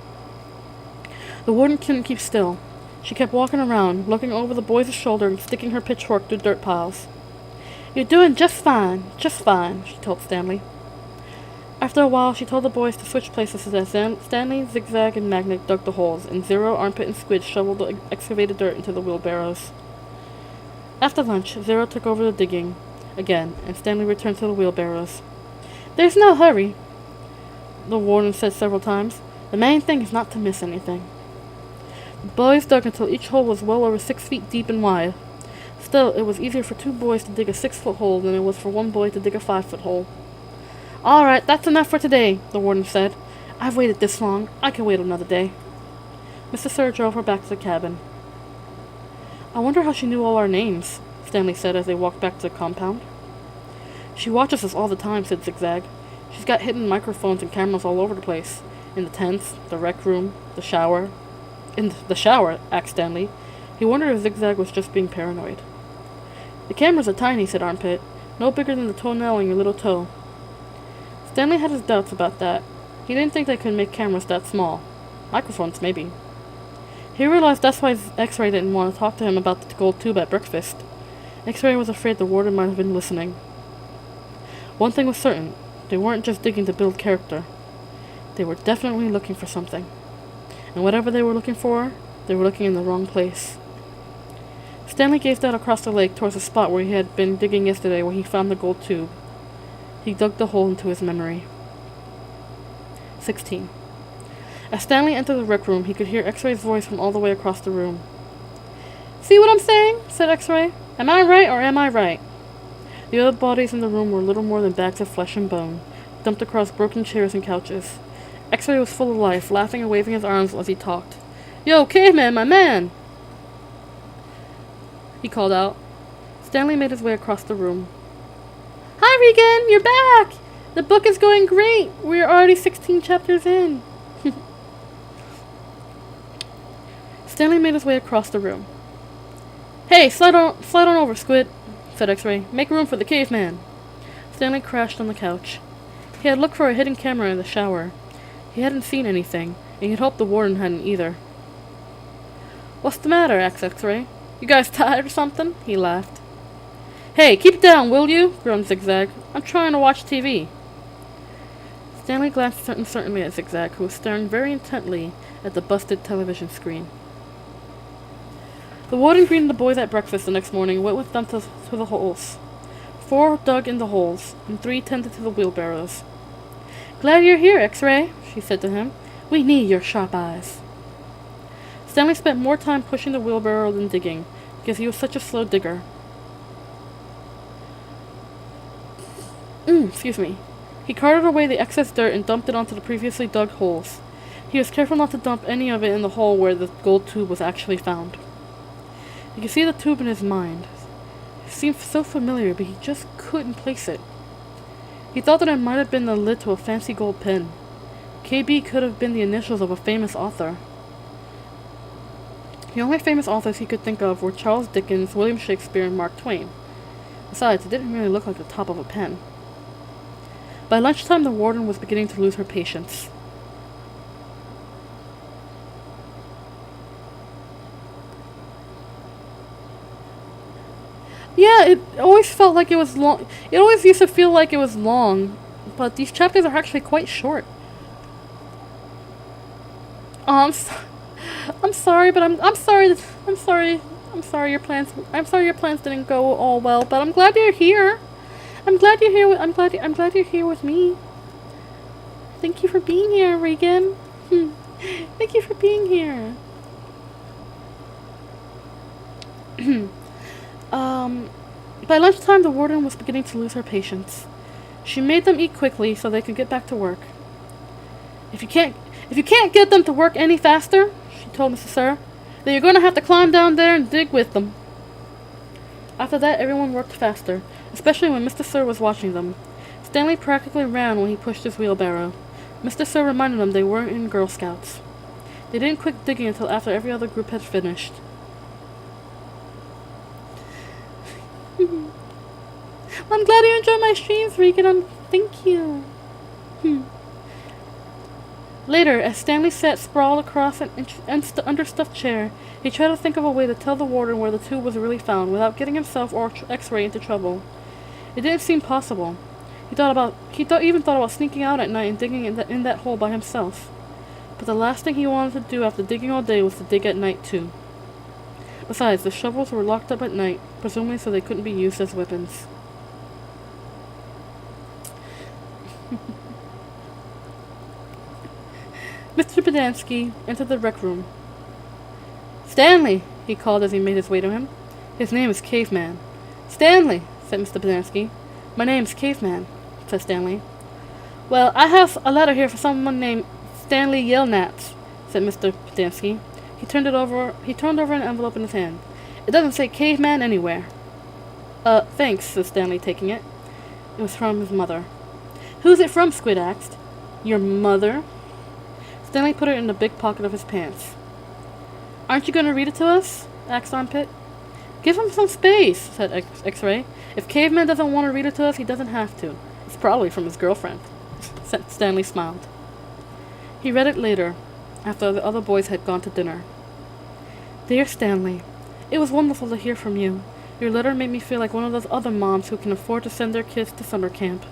The warden couldn't keep still. She kept walking around, looking over the boys' shoulder and sticking her pitchfork through dirt piles. "You're doing just fine, she told Stanley. After a while, she told the boys to switch places as Stanley, Zigzag, and Magnet dug the holes, and Zero, Armpit, and Squid shoveled the excavated dirt into the wheelbarrows. After lunch, Zero took over the digging again, and Stanley returned to the wheelbarrows. "There's no hurry," the warden said several times. "The main thing is not to miss anything." The boys dug until each hole was well over 6 feet deep and wide. Still, it was easier for 2 boys to dig a 6-foot hole than it was for 1 boy to dig a 5-foot hole. "All right, that's enough for today," the warden said. "I've waited this long. I can wait another day." Mr. Sir drove her back to the cabin. "I wonder how she knew all our names," Stanley said as they walked back to the compound. "She watches us all the time," said Zigzag. "She's got hidden microphones and cameras all over the place. In the tents, the rec room, the shower." "In the shower?" asked Stanley. He wondered if Zigzag was just being paranoid. "The cameras are tiny," said Armpit. "No bigger than the toenail on your little toe." Stanley had his doubts about that. He didn't think they could make cameras that small. Microphones, maybe. He realized that's why X-Ray didn't want to talk to him about the gold tube at breakfast. X-Ray was afraid the warden might have been listening. One thing was certain. They weren't just digging to build character. They were definitely looking for something. And whatever they were looking for, they were looking in the wrong place. Stanley gazed out across the lake towards the spot where he had been digging yesterday, where he found the gold tube. He dug the hole into his memory. 16. As Stanley entered the rec room, he could hear X-Ray's voice from all the way across the room. "See what I'm saying?" said X-Ray. "Am I right or am I right?" The other bodies in the room were little more than bags of flesh and bone, dumped across broken chairs and couches. X-Ray was full of life, laughing and waving his arms as he talked. "Yo, Caveman, my man!" he called out. Stanley made his way across the room. "Hi, Regan! You're back! The book is going great! We're already 16 chapters in." Stanley made his way across the room. "Hey, slide on over, Squid," said X-Ray. "Make room for the caveman." Stanley crashed on the couch. He had looked for a hidden camera in the shower. He hadn't seen anything, and he'd hoped the warden hadn't either. "What's the matter?" asked X-Ray. "You guys tired or something?" He laughed. "Hey, keep it down, will you?" groaned Zigzag. "I'm trying to watch TV." Stanley glanced uncertainly at Zigzag, who was staring very intently at the busted television screen. The warden greeted the boys at breakfast the next morning and went with them to the holes. 4 dug in the holes, and 3 tended to the wheelbarrows. "Glad you're here, X-Ray," she said to him. "We need your sharp eyes." Stanley spent more time pushing the wheelbarrow than digging, because he was such a slow digger. Excuse me. He carted away the excess dirt and dumped it onto the previously dug holes. He was careful not to dump any of it in the hole where the gold tube was actually found. He could see the tube in his mind. It seemed so familiar, but he just couldn't place it. He thought that it might have been the lid to a fancy gold pen. KB could have been the initials of a famous author. The only famous authors he could think of were Charles Dickens, William Shakespeare, and Mark Twain. Besides, it didn't really look like the top of a pen. By lunchtime, the warden was beginning to lose her patience. Yeah, it always felt like it was long. It always used to feel like it was long, but these chapters are actually quite short. Oh, I'm sorry, but I'm sorry your plans didn't go all well, but I'm glad you're here. I'm glad you're here. I'm glad you're here with me. Thank you for being here, Regan. Thank you for being here. By lunchtime, the warden was beginning to lose her patience. She made them eat quickly so they could get back to work. If you can't get them to work any faster," she told Mr. Sir, "then you're going to have to climb down there and dig with them." After that, everyone worked faster, especially when Mr. Sir was watching them. Stanley practically ran when he pushed his wheelbarrow. Mr. Sir reminded them they weren't in Girl Scouts. They didn't quit digging until after every other group had finished. "I'm glad you enjoyed my streams, Regan. Thank you." Later, as Stanley sat sprawled across an understuffed chair, he tried to think of a way to tell the warden where the tube was really found without getting himself or X-Ray into trouble. It didn't seem possible. He even thought about sneaking out at night and digging in that hole by himself. But the last thing he wanted to do after digging all day was to dig at night too. Besides, the shovels were locked up at night, presumably so they couldn't be used as weapons. Mr. Pedansky entered the rec room. "Stanley!" he called as he made his way to him. "His name is Caveman." "Stanley!" said Mr. Pedansky. "My name's Caveman," said Stanley. "Well, I have a letter here for someone named Stanley Yelnats," said Mr. Pedansky. He turned over an envelope in his hand. "It doesn't say Caveman anywhere." Thanks," said Stanley, taking it. It was from his mother. "Who's it from?" Squid asked. "Your mother?" Stanley put it in the big pocket of his pants. "Aren't you going to read it to us?" asked Armpit. "Give him some space," said X-Ray. "If Caveman doesn't want to read it to us, he doesn't have to. It's probably from his girlfriend." Stanley smiled. He read it later, after the other boys had gone to dinner. "Dear Stanley, it was wonderful to hear from you. Your letter made me feel like one of those other moms who can afford to send their kids to summer camp.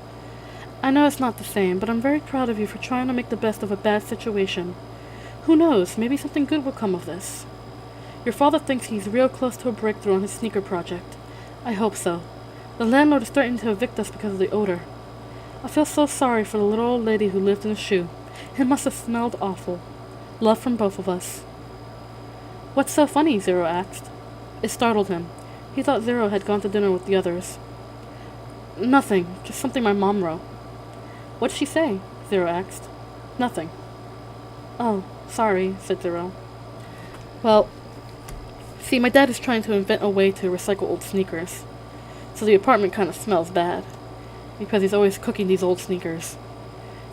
I know it's not the same, but I'm very proud of you for trying to make the best of a bad situation. Who knows, maybe something good will come of this. Your father thinks he's real close to a breakthrough on his sneaker project. I hope so. The landlord is threatening to evict us because of the odor. I feel so sorry for the little old lady who lived in the shoe. It must have smelled awful. Love from both of us. What's so funny? Zero asked. It startled him. He thought Zero had gone to dinner with the others. Nothing, just something my mom wrote. What'd she say? Zero asked. Nothing. Oh, sorry, said Zero. Well, see, my dad is trying to invent a way to recycle old sneakers. So the apartment kind of smells bad. Because he's always cooking these old sneakers.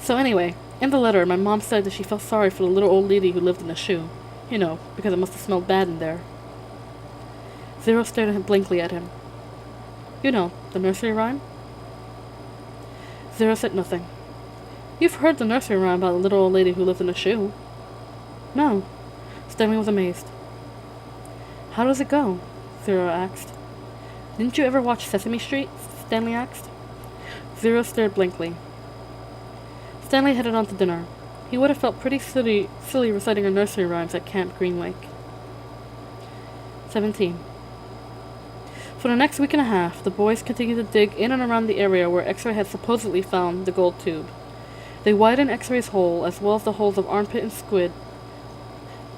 So anyway, in the letter, my mom said that she felt sorry for the little old lady who lived in the shoe. You know, because it must have smelled bad in there. Zero stared at him blankly at him. You know, the nursery rhyme? Zero said nothing. You've heard the nursery rhyme about the little old lady who lived in a shoe. No. Stanley was amazed. How does it go? Zero asked. Didn't you ever watch Sesame Street? Stanley asked. Zero stared blankly. Stanley headed on to dinner. He would have felt pretty silly reciting her nursery rhymes at Camp Green Lake. 17. For the next week and a half, the boys continued to dig in and around the area where X-Ray had supposedly found the gold tube. They widened X-Ray's hole, as well as the holes of Armpit and Squid,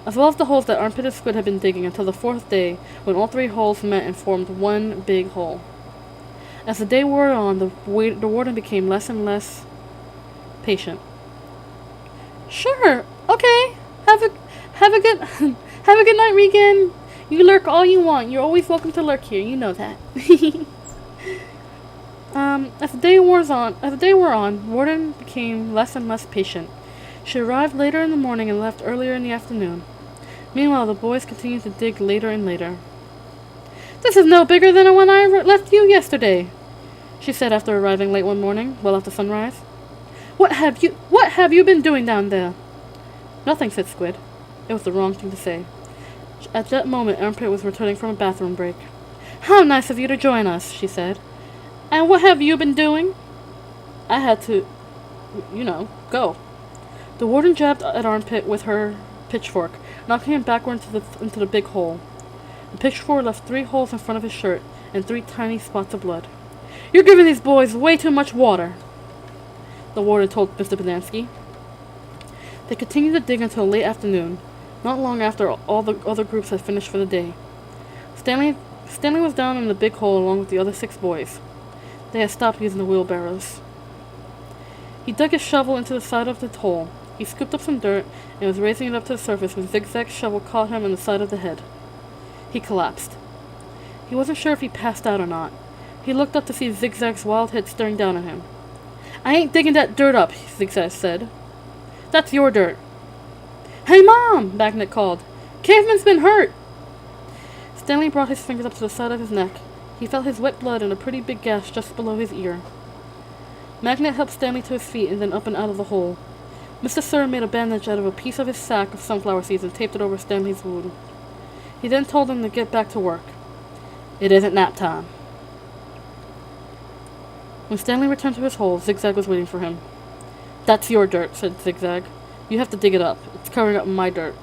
as well as the holes that Armpit and Squid had been digging until the fourth day, when all three holes met and formed one big hole. As the day wore on, the warden became less and less patient. Sure, okay. Have a good have a good night, Regan. You lurk all you want. You're always welcome to lurk here. You know that. As the day wore on, Warden became less and less patient. She arrived later in the morning and left earlier in the afternoon. Meanwhile, the boys continued to dig later and later. This is no bigger than the one I left you yesterday, she said after arriving late one morning, well after sunrise. What have you been doing down there? Nothing, said Squid. It was the wrong thing to say. At that moment, Armpit was returning from a bathroom break. How nice of you to join us, she said. And what have you been doing? I had to, go. The warden jabbed at Armpit with her pitchfork, knocking him backward into the big hole. The pitchfork left 3 holes in front of his shirt and 3 tiny spots of blood. You're giving these boys way too much water, the warden told Mr. Podansky. They continued to dig until late afternoon, not long after all the other groups had finished for the day. Stanley was down in the big hole along with the other 6 boys. They had stopped using the wheelbarrows. He dug his shovel into the side of the hole. He scooped up some dirt and was raising it up to the surface when Zigzag's shovel caught him in the side of the head. He collapsed. He wasn't sure if he passed out or not. He looked up to see Zigzag's wild head staring down at him. I ain't digging that dirt up, Zigzag said. That's your dirt. Hey, Mom! Magnet called. Caveman's been hurt! Stanley brought his fingers up to the side of his neck. He felt his wet blood and a pretty big gash just below his ear. Magnet helped Stanley to his feet and then up and out of the hole. Mr. Sir made a bandage out of a piece of his sack of sunflower seeds and taped it over Stanley's wound. He then told him to get back to work. It isn't nap time. When Stanley returned to his hole, Zigzag was waiting for him. That's your dirt, said Zigzag. You have to dig it up. It's covering up my dirt.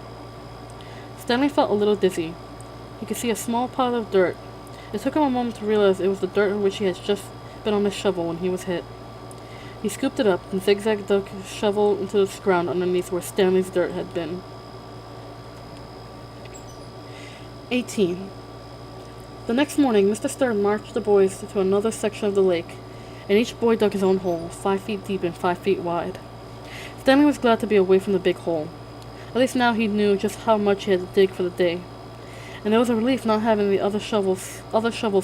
Stanley felt a little dizzy. He could see a small pile of dirt. It took him a moment to realize it was the dirt in which he had just been on his shovel when he was hit. He scooped it up, and Zigzag dug his shovel into the ground underneath where Stanley's dirt had been. 18. The next morning, Mr. Stern marched the boys to another section of the lake, and each boy dug his own hole, 5 feet deep and 5 feet wide. Stanley was glad to be away from the big hole. At least now he knew just how much he had to dig for the day, and it was a relief not having the other shovels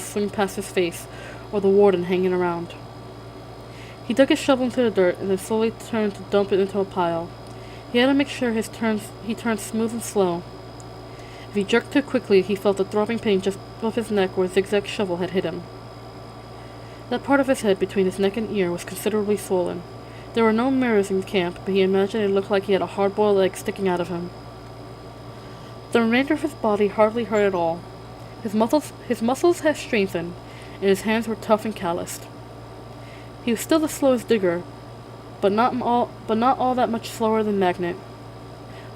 swing past his face, or the warden hanging around. He dug his shovel into the dirt and then slowly turned to dump it into a pile. He had to make sure he turned smooth and slow. If he jerked too quickly, he felt a throbbing pain just above his neck where Zigzag's shovel had hit him. That part of his head between his neck and ear was considerably swollen. There were no mirrors in camp, but he imagined it looked like he had a hard-boiled egg sticking out of him. The remainder of his body hardly hurt at all. His muscles had strengthened, and his hands were tough and calloused. He was still the slowest digger, but not all that much slower than Magnet.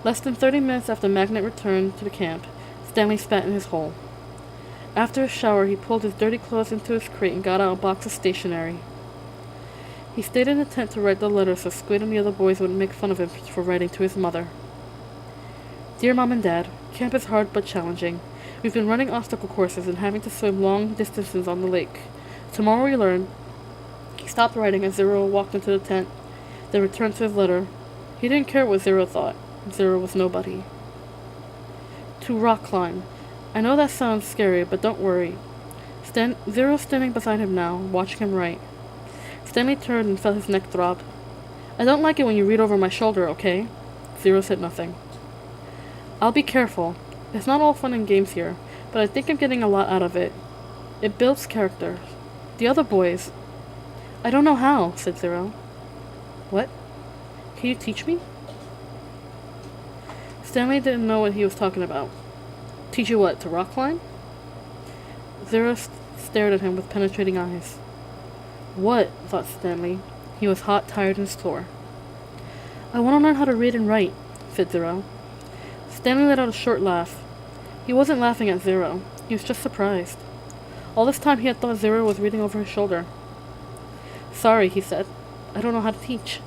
Less than 30 minutes after Magnet returned to the camp, Stanley spat in his hole. After his shower, he pulled his dirty clothes into his crate and got out a box of stationery. He stayed in the tent to write the letter so Squid and the other boys wouldn't make fun of him for writing to his mother. Dear Mom and Dad, camp is hard but challenging. We've been running obstacle courses and having to swim long distances on the lake. Tomorrow we learn. He stopped writing as Zero walked into the tent, then returned to his letter. He didn't care what Zero thought. Zero was nobody. To rock climb. I know that sounds scary, but don't worry. Zero's standing beside him now, watching him write. Stanley turned and felt his neck throb. I don't like it when you read over my shoulder, okay? Zero said nothing. I'll be careful. It's not all fun and games here, but I think I'm getting a lot out of it. It builds character. The other boys... I don't know how, said Zero. What? Can you teach me? Stanley didn't know what he was talking about. Teach you what, to rock climb? Zero stared at him with penetrating eyes. What? Thought Stanley. He was hot, tired, and sore. I want to learn how to read and write, said Zero. Stanley let out a short laugh. He wasn't laughing at Zero. He was just surprised. All this time he had thought Zero was reading over his shoulder. Sorry, he said. I don't know how to teach.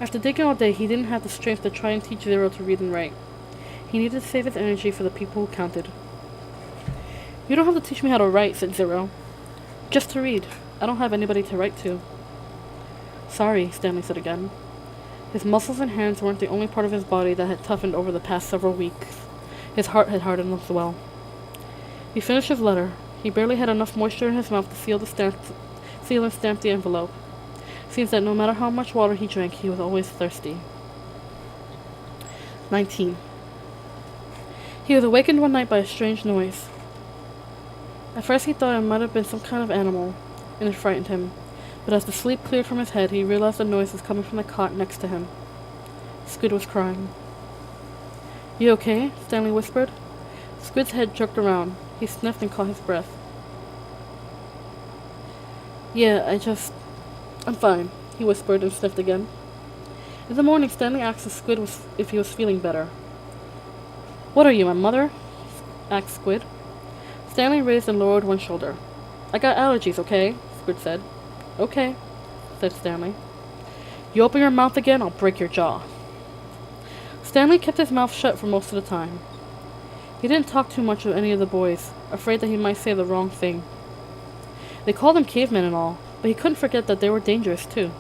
After digging all day, he didn't have the strength to try and teach Zero to read and write. He needed to save his energy for the people who counted. You don't have to teach me how to write, said Zero. Just to read. I don't have anybody to write to. Sorry, Stanley said again. His muscles and hands weren't the only part of his body that had toughened over the past several weeks. His heart had hardened as well. He finished his letter. He barely had enough moisture in his mouth to seal and stamp the envelope. Seems that no matter how much water he drank, he was always thirsty. 19. He was awakened one night by a strange noise. At first he thought it might have been some kind of animal, and it frightened him. But as the sleep cleared from his head, he realized the noise was coming from the cot next to him. Squid was crying. You okay? Stanley whispered. Squid's head jerked around. He sniffed and caught his breath. Yeah, I'm fine, he whispered and sniffed again. In the morning, Stanley asked Squid if he was feeling better. What are you, my mother? Asked Squid. Stanley raised and lowered one shoulder. I got allergies, okay? Squid said. Okay, said Stanley. You open your mouth again, I'll break your jaw. Stanley kept his mouth shut for most of the time. He didn't talk too much with any of the boys, afraid that he might say the wrong thing. They called him cavemen and all, but he couldn't forget that they were dangerous, too.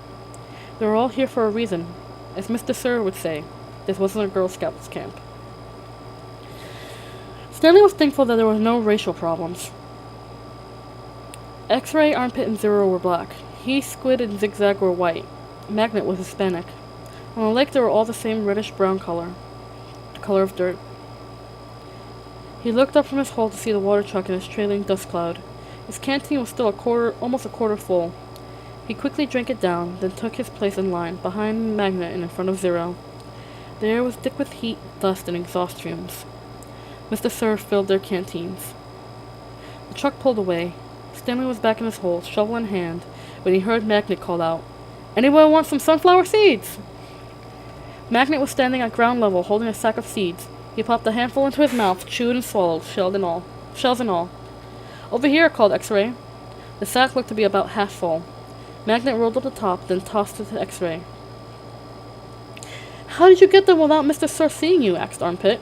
They were all here for a reason. As Mr. Sir would say, this wasn't a Girl Scouts camp. Stanley was thankful that there were no racial problems. X-Ray, Armpit, and Zero were black. He, Squid, and Zigzag were white. Magnet was Hispanic. On the lake they were all the same reddish-brown color, the color of dirt. He looked up from his hole to see the water truck and his trailing dust cloud. His canteen was still almost a quarter full. He quickly drank it down, then took his place in line, behind Magnet and in front of Zero. The air was thick with heat, dust, and exhaust fumes. Mr. Sir filled their canteens. The truck pulled away. Stanley was back in his hole, shovel in hand, when he heard Magnet call out, Anyone want some sunflower seeds? Magnet was standing at ground level, holding a sack of seeds. He popped a handful into his mouth, chewed and swallowed, shells and all. Over here, called X-Ray. The sack looked to be about half full. Magnet rolled up the top, then tossed it to X-Ray. How did you get them without Mr. Sir seeing you? Asked Armpit.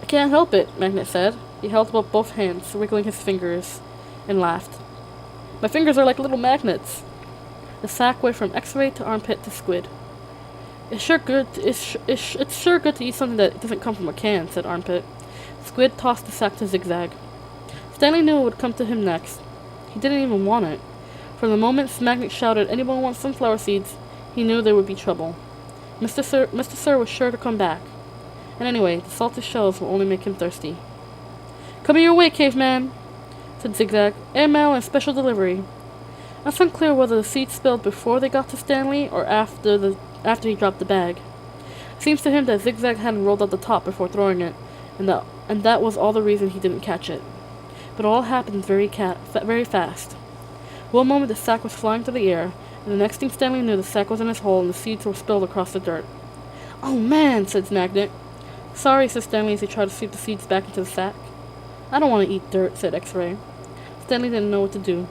I can't help it, Magnet said. He held up both hands, wriggling his fingers, and laughed. My fingers are like little magnets. The sack went from X-Ray to Armpit to Squid. It's sure good to eat something that doesn't come from a can, said Armpit. Squid tossed the sack to Zigzag. Stanley knew it would come to him next. He didn't even want it. From the moment Magnet shouted, Anyone want sunflower seeds? He knew there would be trouble. Mr. Sir was sure to come back. And anyway, the salted shells will only make him thirsty. Coming your way, caveman, said Zigzag. Airmail and special delivery. It's unclear whether the seeds spilled before they got to Stanley or after he dropped the bag. It seems to him that Zigzag hadn't rolled out the top before throwing it, and that was all the reason he didn't catch it. But it all happened very fast. One moment the sack was flying through the air, And the next thing Stanley knew, the sack was in his hole and the seeds were spilled across the dirt. "Oh, man," said Magnet. "Sorry," said Stanley as he tried to sweep the seeds back into the sack. "I don't want to eat dirt," said X-Ray. Stanley didn't know what to do.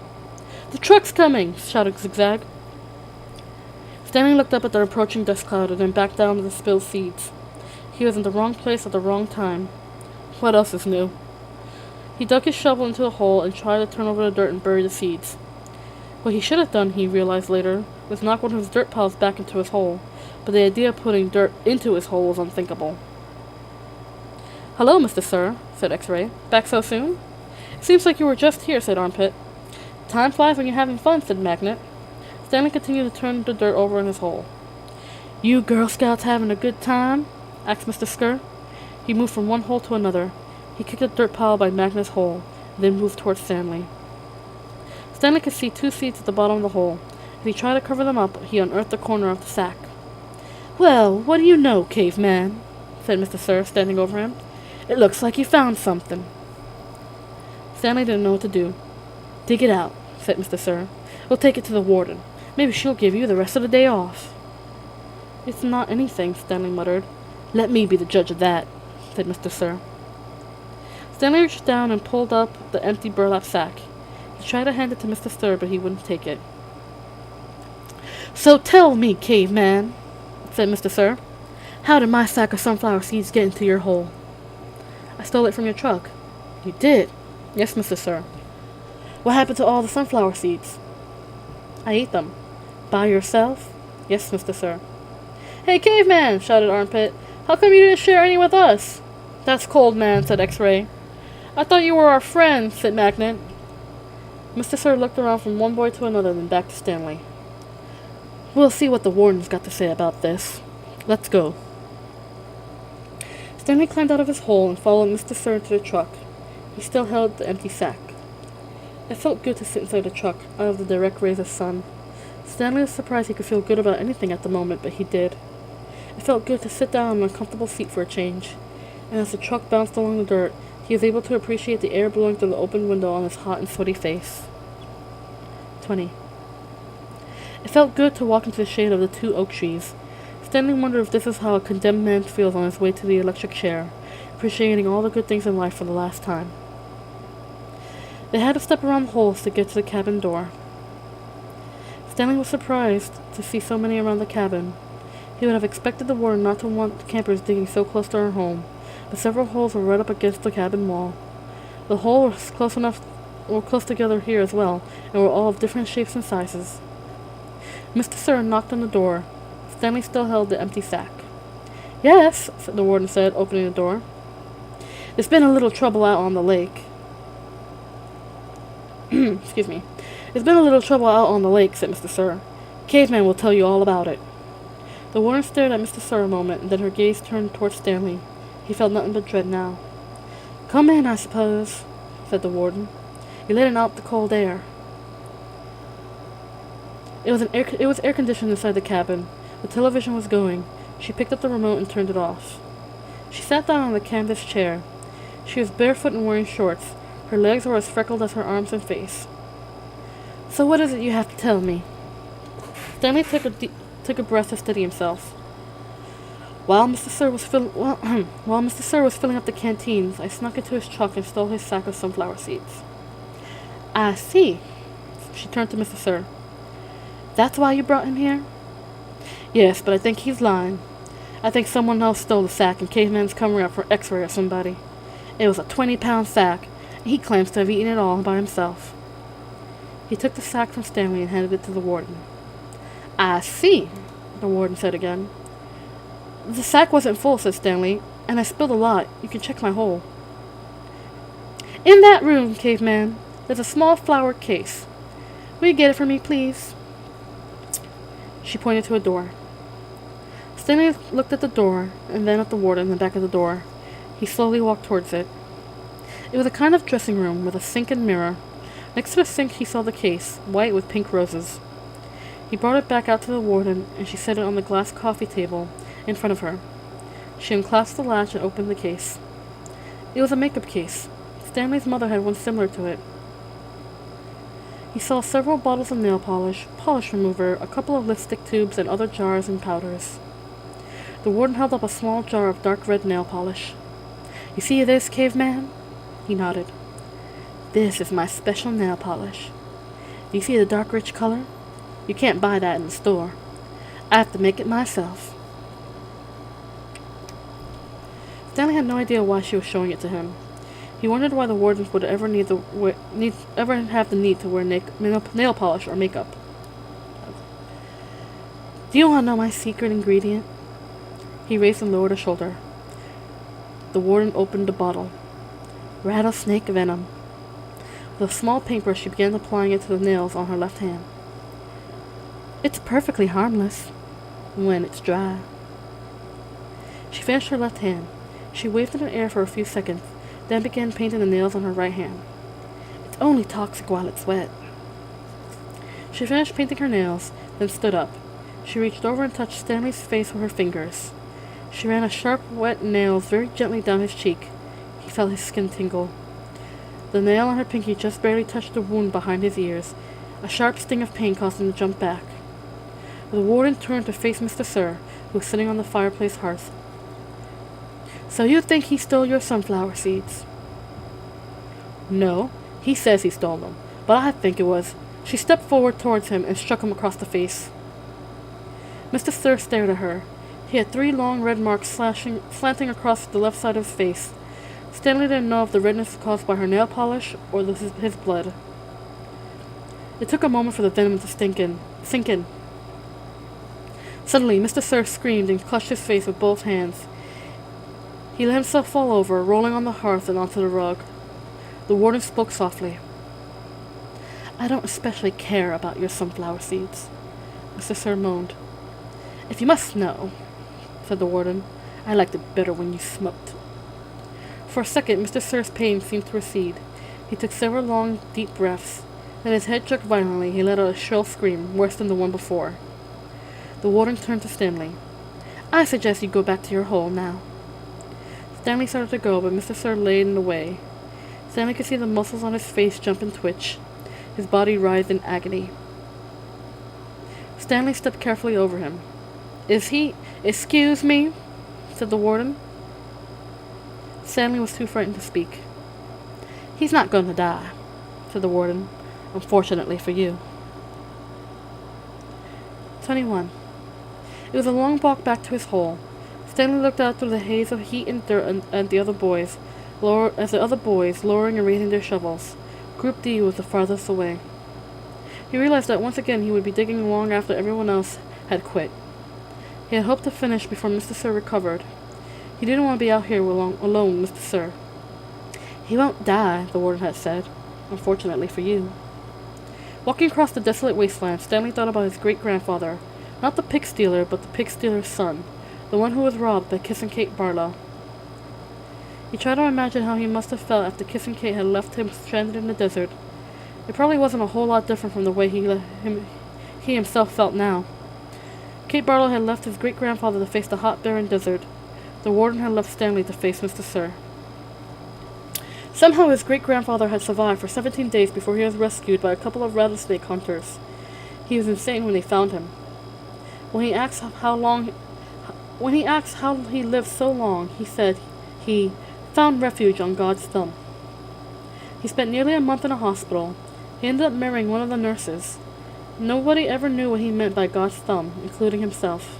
"The truck's coming!" shouted Zigzag. Stanley looked up at the approaching dust cloud and then back down to the spilled seeds. He was in the wrong place at the wrong time. What else is new? He dug his shovel into the hole and tried to turn over the dirt and bury the seeds. What he should have done, he realized later, was knock one of his dirt piles back into his hole, but the idea of putting dirt into his hole was unthinkable. "Hello, Mr. Sir," said X-Ray. "Back so soon?" "Seems like you were just here," said Armpit. "Time flies when you're having fun," said Magnet. Stanley continued to turn the dirt over in his hole. "You Girl Scouts having a good time?" asked Mr. Skur. He moved from one hole to another. He kicked a dirt pile by Magnet's hole, then moved towards Stanley. Stanley could see 2 seeds at the bottom of the hole. As he tried to cover them up, he unearthed the corner of the sack. "Well, what do you know, caveman?" said Mr. Sir, standing over him. "It looks like you found something." Stanley didn't know what to do. "Dig it out," said Mr. Sir. "We'll take it to the warden. Maybe she'll give you the rest of the day off." "It's not anything," Stanley muttered. "Let me be the judge of that," said Mr. Sir. Stanley reached down and pulled up the empty burlap sack. He tried to hand it to Mr. Sir, but he wouldn't take it. "So tell me, caveman," said Mr. Sir, "how did my sack of sunflower seeds get into your hole?" "I stole it from your truck." "You did?" "Yes, Mr. Sir." "What happened to all the sunflower seeds?" "I ate them." "By yourself?" "Yes, Mr. Sir." "Hey, caveman!" shouted Armpit. "How come you didn't share any with us?" "That's cold, man," said X-Ray. "I thought you were our friend," said Magnet. Mr. Sir looked around from one boy to another, then back to Stanley. "We'll see what the warden's got to say about this. Let's go." Stanley climbed out of his hole and followed Mr. Sir into the truck. He still held the empty sack. It felt good to sit inside the truck, out of the direct rays of sun. Stanley was surprised he could feel good about anything at the moment, but he did. It felt good to sit down on an uncomfortable seat for a change, and as the truck bounced along the dirt, he was able to appreciate the air blowing through the open window on his hot and sweaty face. 20. It felt good to walk into the shade of the 2 oak trees. Stanley wondered if this is how a condemned man feels on his way to the electric chair, appreciating all the good things in life for the last time. They had to step around the holes to get to the cabin door. Stanley was surprised to see so many around the cabin. He would have expected the warden not to want campers digging so close to her home, but several holes were right up against the cabin wall. The holes were close together here as well, and were all of different shapes and sizes. Mr. Sir knocked on the door. Stanley still held the empty sack. "Yes," the warden said, opening the door. "There's been a little trouble out on the lake." "Excuse me. There's been a little trouble out on the lake," said Mr. Sir. "Caveman will tell you all about it." The warden stared at Mr. Sir a moment, and then her gaze turned towards Stanley. He felt nothing but dread now. "Come in, I suppose," said the warden. "You're letting out the cold air." It was air-conditioned inside the cabin. The television was going. She picked up the remote and turned it off. She sat down on the canvas chair. She was barefoot and wearing shorts. Her legs were as freckled as her arms and face. "So what is it you have to tell me?" Stanley took a breath to steady himself. While Mr. Sir was filling up the canteens, I snuck into his truck and stole his sack of sunflower seeds. "I see." She turned to Mr. Sir. "That's why you brought him here?" "Yes, but I think he's lying. I think someone else stole the sack and Caveman's covering up for X-Ray or somebody. It was a 20-pound sack, and he claims to have eaten it all by himself." He took the sack from Stanley and handed it to the warden. "I see," the warden said again. "The sack wasn't full," said Stanley, "and I spilled a lot. You can check my hole." "In that room, Caveman, there's a small flower case. Will you get it for me, please?" She pointed to a door. Stanley looked at the door, and then at the warden in the back of the door. He slowly walked towards it. It was a kind of dressing room with a sink and mirror. Next to the sink he saw the case, white with pink roses. He brought it back out to the warden, and she set it on the glass coffee table in front of her. She unclasped the latch and opened the case. It was a makeup case. Stanley's mother had one similar to it. He saw several bottles of nail polish, polish remover, a couple of lipstick tubes, and other jars and powders. The warden held up a small jar of dark red nail polish. "You see this, caveman?" He nodded. "This is my special nail polish. Do you see the dark rich color? You can't buy that in the store. I have to make it myself." Stanley had no idea why she was showing it to him. He wondered why the wardens would ever have the need to wear nail polish or makeup. "Do you want to know my secret ingredient?" He raised and lowered a shoulder. The warden opened the bottle. Rattlesnake venom. With a small paintbrush, she began applying it to the nails on her left hand. "It's perfectly harmless when it's dry." She finished her left hand. She waved in the air for a few seconds, then began painting the nails on her right hand. "It's only toxic while it's wet." She finished painting her nails, then stood up. She reached over and touched Stanley's face with her fingers. She ran her sharp, wet nails very gently down his cheek. He felt his skin tingle. The nail on her pinky just barely touched the wound behind his ears. A sharp sting of pain caused him to jump back. The warden turned to face Mr. Sir, who was sitting on the fireplace hearth. "So you think he stole your sunflower seeds?" "No, he says he stole them, but I think it was—" She stepped forward towards him and struck him across the face. Mr. Sir stared at her. He had 3 long red marks slanting across the left side of his face. Stanley didn't know if the redness was caused by her nail polish or his blood. It took a moment for the venom to sink in. Suddenly, Mr. Sir screamed and clutched his face with both hands. He let himself fall over, rolling on the hearth and onto the rug. The warden spoke softly. "I don't especially care about your sunflower seeds," Mr. Sir moaned. "If you must know," said the warden, "I liked it better when you smoked." For a second, Mr. Sir's pain seemed to recede. He took several long, deep breaths. Then his head jerked violently. He let out a shrill scream, worse than the one before. The warden turned to Stanley. "I suggest you go back to your hole now." Stanley started to go, but Mr. Sir laid in the way. Stanley could see the muscles on his face jump and twitch. His body writhed in agony. Stanley stepped carefully over him. "Excuse me," said the warden. Stanley was too frightened to speak. "He's not going to die," said the warden, "unfortunately for you." 21. It was a long walk back to his hole. Stanley looked out through the haze of heat and dirt at the other boys, lowering and raising their shovels. Group D was the farthest away. He realized that once again he would be digging long after everyone else had quit. He had hoped to finish before Mr. Sir recovered. He didn't want to be out here alone with Mr. Sir. "He won't die," the warden had said, "unfortunately for you." Walking across the desolate wasteland, Stanley thought about his great-grandfather, not the pig stealer, but the pig stealer's son, the one who was robbed by Kissing Kate Barlow. He tried to imagine how he must have felt after Kissing Kate had left him stranded in the desert. It probably wasn't a whole lot different from the way he himself felt now. Kate Barlow had left his great-grandfather to face the hot, barren desert. The warden had left Stanley to face Mr. Sir. Somehow his great-grandfather had survived for 17 days before he was rescued by a couple of rattlesnake hunters. He was insane when they found him. When he asked how he lived so long, he said he found refuge on God's thumb. He spent nearly a month in a hospital. He ended up marrying one of the nurses. Nobody ever knew what he meant by God's thumb, including himself.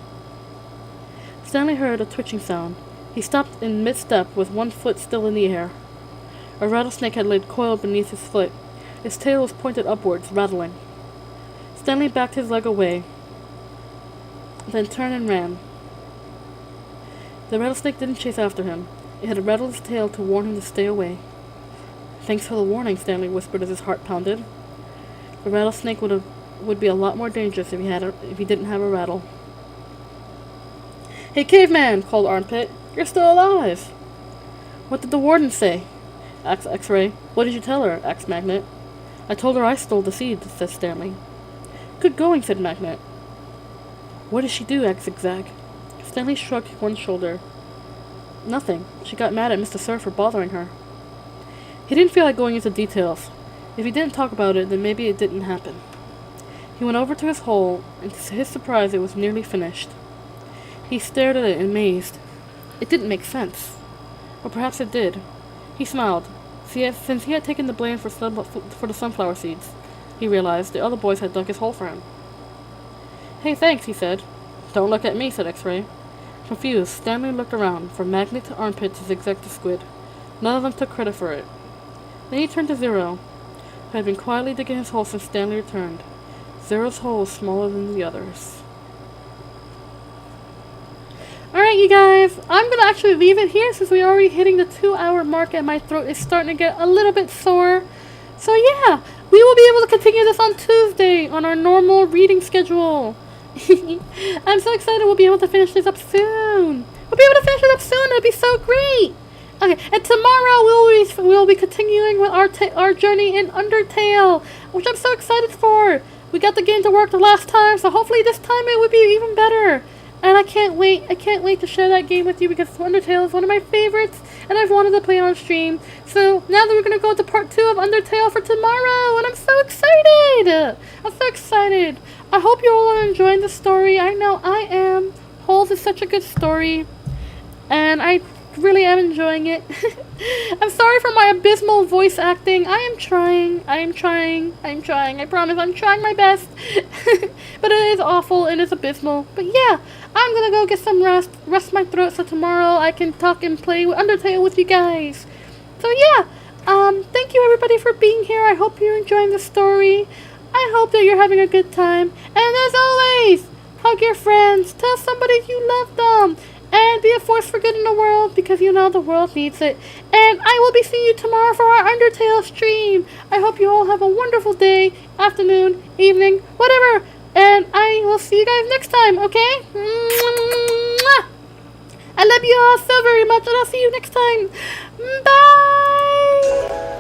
Stanley heard a twitching sound. He stopped in mid-step with one foot still in the air. A rattlesnake had laid coiled beneath his foot. Its tail was pointed upwards, rattling. Stanley backed his leg away, then turned and ran. The rattlesnake didn't chase after him. It had rattled its tail to warn him to stay away. "Thanks for the warning," Stanley whispered as his heart pounded. The rattlesnake would be a lot more dangerous if he didn't have a rattle. "Hey, caveman!" called Armpit. "You're still alive!" "What did the warden say?" asked X-Ray. "What did you tell her?" asked Magnet. "I told her I stole the seed," said Stanley. "Good going," said Magnet. "What did she do?" asked Zigzag. Stanley shrugged one shoulder. "Nothing. She got mad at Mr. Sir for bothering her." He didn't feel like going into details. If he didn't talk about it, then maybe it didn't happen. He went over to his hole, and to his surprise it was nearly finished. He stared at it amazed. It didn't make sense. Or perhaps it did. He smiled. Since he had taken the blame for the sunflower seeds, he realized the other boys had dug his hole for him. "Hey, thanks," he said. "Don't look at me," said X-Ray. Confused, Stanley looked around, from magnet to armpit to zigzag to squid. None of them took credit for it. Then he turned to Zero, who had been quietly digging his hole since Stanley returned. Zero's hole was smaller than the others. Alright, you guys, I'm gonna actually leave it here since we're already hitting the 2-hour mark and my throat is starting to get a little bit sore. So yeah, we will be able to continue this on Tuesday on our normal reading schedule. I'm so excited we'll be able to finish this up soon. We'll be able to finish it up soon. It'll be so great. Okay, and tomorrow we'll be continuing with our journey in Undertale, which I'm so excited for. We got the game to work the last time, so hopefully this time it would be even better. And I can't wait to share that game with you because Undertale is one of my favorites and I've wanted to play on stream. So now that we're going to go to part 2 of Undertale for tomorrow, and I'm so excited! I'm so excited. I hope you all are enjoying the story. I know I am. Holes is such a good story and I really am enjoying it. I'm sorry for my abysmal voice acting. I am trying. I promise I'm trying my best. But it is awful and it's abysmal. But yeah, I'm gonna go get some rest my throat so tomorrow I can talk and play with Undertale with you guys. So yeah, thank you everybody for being here. I hope you're enjoying the story. I hope that you're having a good time. And as always, hug your friends, tell somebody you love them, and be a force for good in the world because you know the world needs it. And I will be seeing you tomorrow for our Undertale stream. I hope you all have a wonderful day, afternoon, evening, whatever. And I will see you guys next time, okay? Mwah! I love you all so very much, and I'll see you next time. Bye!